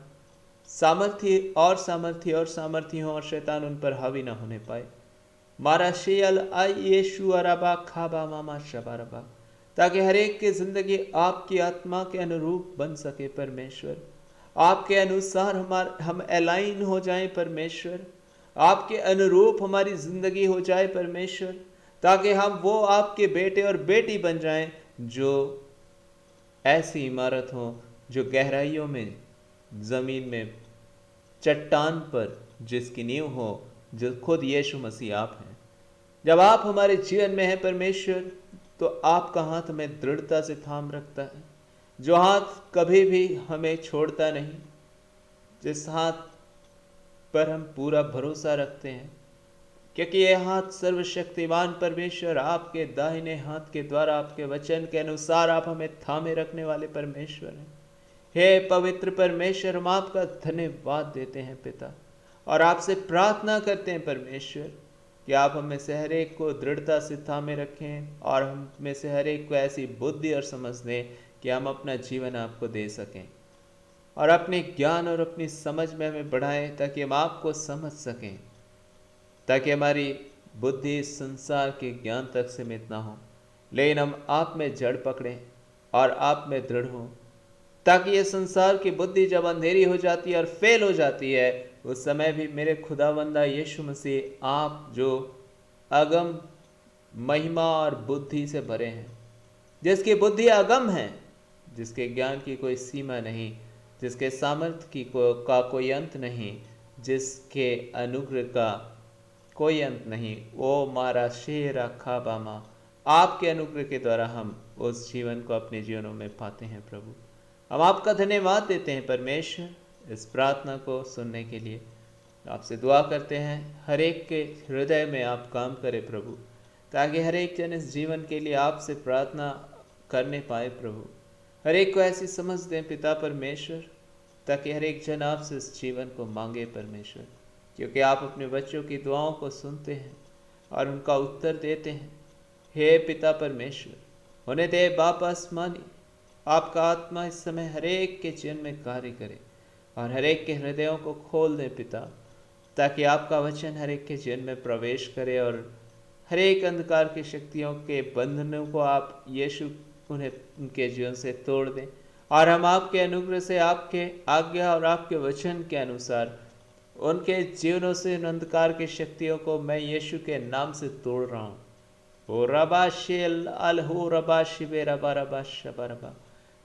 A: सामर्थी हो और शैतान उन पर हावी ना होने पाए। मारा शेयल आई यीशु अरबा खाबा मामा शबारबा, ताकि हर एक की जिंदगी आपकी आत्मा के अनुरूप बन सके। परमेश्वर, आपके अनुसार हम अलाइन हो जाएं। परमेश्वर, आपके अनुरूप हमारी जिंदगी हो जाए। परमेश्वर, ताकि हम वो आपके बेटे और बेटी बन जाएं जो ऐसी इमारत हो जो गहराइयों में, जमीन में, चट्टान पर जिसकी नींव हो, जो खुद यीशु मसीह आप हैं। जब आप हमारे जीवन में हैं परमेश्वर, तो आपका हाथ हमें दृढ़ता से थाम रखता है, जो हाथ कभी भी हमें छोड़ता नहीं, जिस हाथ पर हम पूरा भरोसा रखते हैं, क्योंकि यह हाथ सर्वशक्तिमान परमेश्वर आपके दाहिने हाथ के द्वारा, आपके वचन के अनुसार आप हमें थामे रखने वाले परमेश्वर हैं। हे पवित्र परमेश्वर, हम आपका धन्यवाद देते हैं पिता, और आपसे प्रार्थना करते हैं परमेश्वर कि आप हमें से हर एक को दृढ़ता से थामे रखें और हम में से हर एक को ऐसी बुद्धि और समझ दें कि हम अपना जीवन आपको दे सकें और अपने ज्ञान और अपनी समझ में हमें बढ़ाएं, ताकि हम आपको समझ सकें, ताकि हमारी बुद्धि इस संसार के ज्ञान तक सीमित ना हो, लेकिन हम आप में जड़ पकड़ें और आप में दृढ़ हों, ताकि ये संसार की बुद्धि जब अंधेरी हो जाती है और फेल हो जाती है, उस समय भी मेरे खुदावंदा यीशु मसीह, आप जो अगम महिमा और बुद्धि से भरे हैं, जिसकी बुद्धि अगम है, जिसके ज्ञान की कोई सीमा नहीं, जिसके सामर्थ्य का कोई अंत नहीं, जिसके अनुग्रह का कोई अंत नहीं, ओ मारा शेरा खाबामा, आपके अनुग्रह के द्वारा हम उस जीवन को अपने जीवनों में पाते हैं। प्रभु, हम आपका धन्यवाद देते हैं परमेश्वर इस प्रार्थना को सुनने के लिए। आपसे दुआ करते हैं हर एक के हृदय में आप काम करें प्रभु, ताकि हर एक जन इस जीवन के लिए आपसे प्रार्थना करने पाए। प्रभु, हर एक को ऐसी समझ दें पिता परमेश्वर, ताकि हर एक जन आपसे इस जीवन को मांगे परमेश्वर, क्योंकि आप अपने बच्चों की दुआओं को सुनते हैं, और उनका उत्तर देते हैं, हे पिता परमेश्वर, उन्हें दे बाप आसमानी, आपका आत्मा इस समय हरेक के जीवन में कार्य करे और हरेक के हृदयों को खोल दे पिता, ताकि आपका वचन हरेक के जीवन में प्रवेश करे और हरेक अंधकार की शक्तियों के बंधनों को आप यीशु उन्हें उनके जीवन से तोड़ दें और हम आपके अनुग्रह से, आपके आज्ञा और आपके वचन के अनुसार उनके जीवनों से उन अंधकार की शक्तियों को मैं यीशु के नाम से तोड़ रहा हूँ। ओ रबा शेल अल हो रबा शिबे रबा रबा शबा रबा,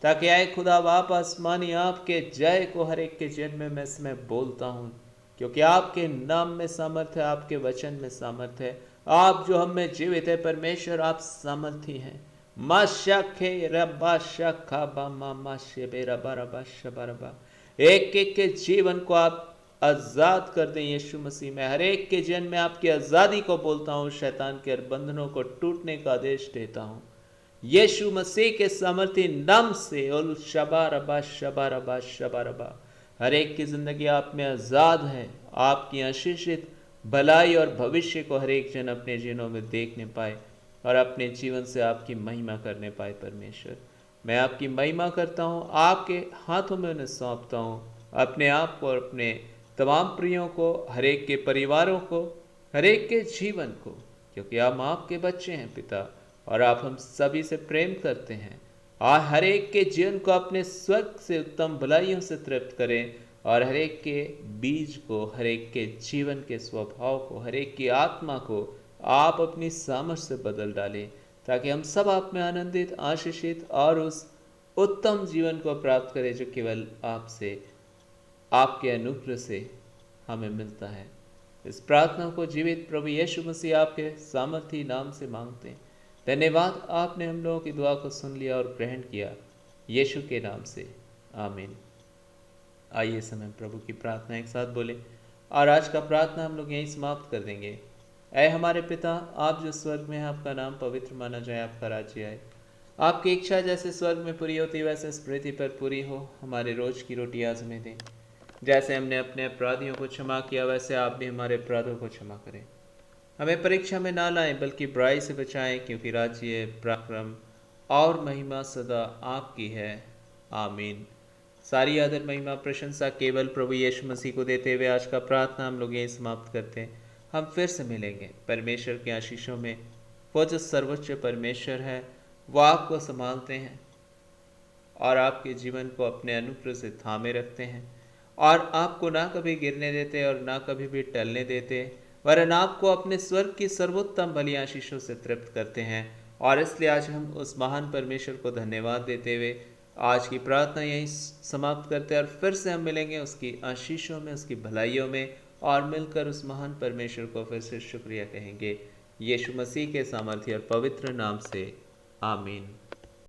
A: ताकि आए खुदा बाप आसमानी आपके जय को हर एक के जीवन में मैं इसमें बोलता हूँ, क्योंकि आपके नाम में सामर्थ है, आपके वचन में सामर्थ है। आप जो हम में जीवित है परमेश्वर, आप सामर्थी हैं। माशे रबा शखा बा मा शेबे रबा रबा शबा रबा, एक एक के जीवन को आप आजाद कर दें यीशु मसीह में। हर एक के जीवन में आपकी आजादी को बोलता हूँ, शैतान के बंधनों को टूटने का आदेश देता हूँ यीशु मसीह के सामर्थी नाम से। उल शबा रबा शबा रबा शबा रबा, हर एक की जिंदगी आप में आजाद है। आपकी आशीषित भलाई और भविष्य को हर एक जन अपने जीवनों में देखने पाए और अपने जीवन से आपकी महिमा करने पाए। परमेश्वर, मैं आपकी महिमा करता हूँ, आपके हाथों में उन्हें सौंपता हूँ, अपने आप को और अपने तमाम प्रियों को, हर एक के परिवारों को, हर एक के जीवन को, क्योंकि हम आपके बच्चे हैं पिता और आप हम सभी से प्रेम करते हैं। और हर एक के जीवन को अपने स्वर्ग से उत्तम भलाइयों से तृप्त करें और हर एक के बीज को, हर एक के जीवन के स्वभाव को, हर एक की आत्मा को आप अपनी सामर्थ से बदल डालें, ताकि हम सब आप में आनंदित, आशीषित और उस उत्तम जीवन को प्राप्त करें जो केवल आपसे, आपके अनुग्रह से हमें मिलता है। इस प्रार्थना को जीवित प्रभु यीशु मसीह आपके सामर्थी नाम से मांगते हैं। धन्यवाद, आपने हम लोगों की दुआ को सुन लिया और ग्रहण किया, यीशु के नाम से, आमीन। आइए समय प्रभु की प्रार्थना एक साथ बोले और आज का प्रार्थना हम लोग यहीं समाप्त कर देंगे। ऐ हमारे पिता, आप जो स्वर्ग में हैं, आपका नाम पवित्र माना जाए, आपका राज्य आए, आपकी इच्छा जैसे स्वर्ग में पूरी होती वैसे इस पृथ्वी पर पूरी हो। हमारे रोज की रोटी आज हमें दें, जैसे हमने अपने अपराधियों को क्षमा किया वैसे आप भी हमारे अपराधों को क्षमा करें। हमें परीक्षा में ना लाएं बल्कि बुराई से बचाएं, क्योंकि राज्य, पराक्रम और महिमा सदा आपकी है, आमीन। सारी आदर, महिमा, प्रशंसा केवल प्रभु यीशु मसीह को देते हुए आज का प्रार्थना हम लोग यही समाप्त करते हैं। हम फिर से मिलेंगे परमेश्वर के आशीषों में। वो जो सर्वोच्च परमेश्वर है वो आपको संभालते हैं और आपके जीवन को अपने अनुग्रह से थामे रखते हैं और आपको ना कभी गिरने देते और ना कभी भी टलने देते, वरन आपको अपने स्वर्ग की सर्वोत्तम भली आशीषों से तृप्त करते हैं। और इसलिए आज हम उस महान परमेश्वर को धन्यवाद देते हुए आज की प्रार्थना यहीं समाप्त करते हैं और फिर से हम मिलेंगे उसकी आशीषों में, उसकी भलाइयों में, और मिलकर उस महान परमेश्वर को फिर से शुक्रिया कहेंगे, यीशु मसीह के सामर्थ्य और पवित्र नाम से, आमीन।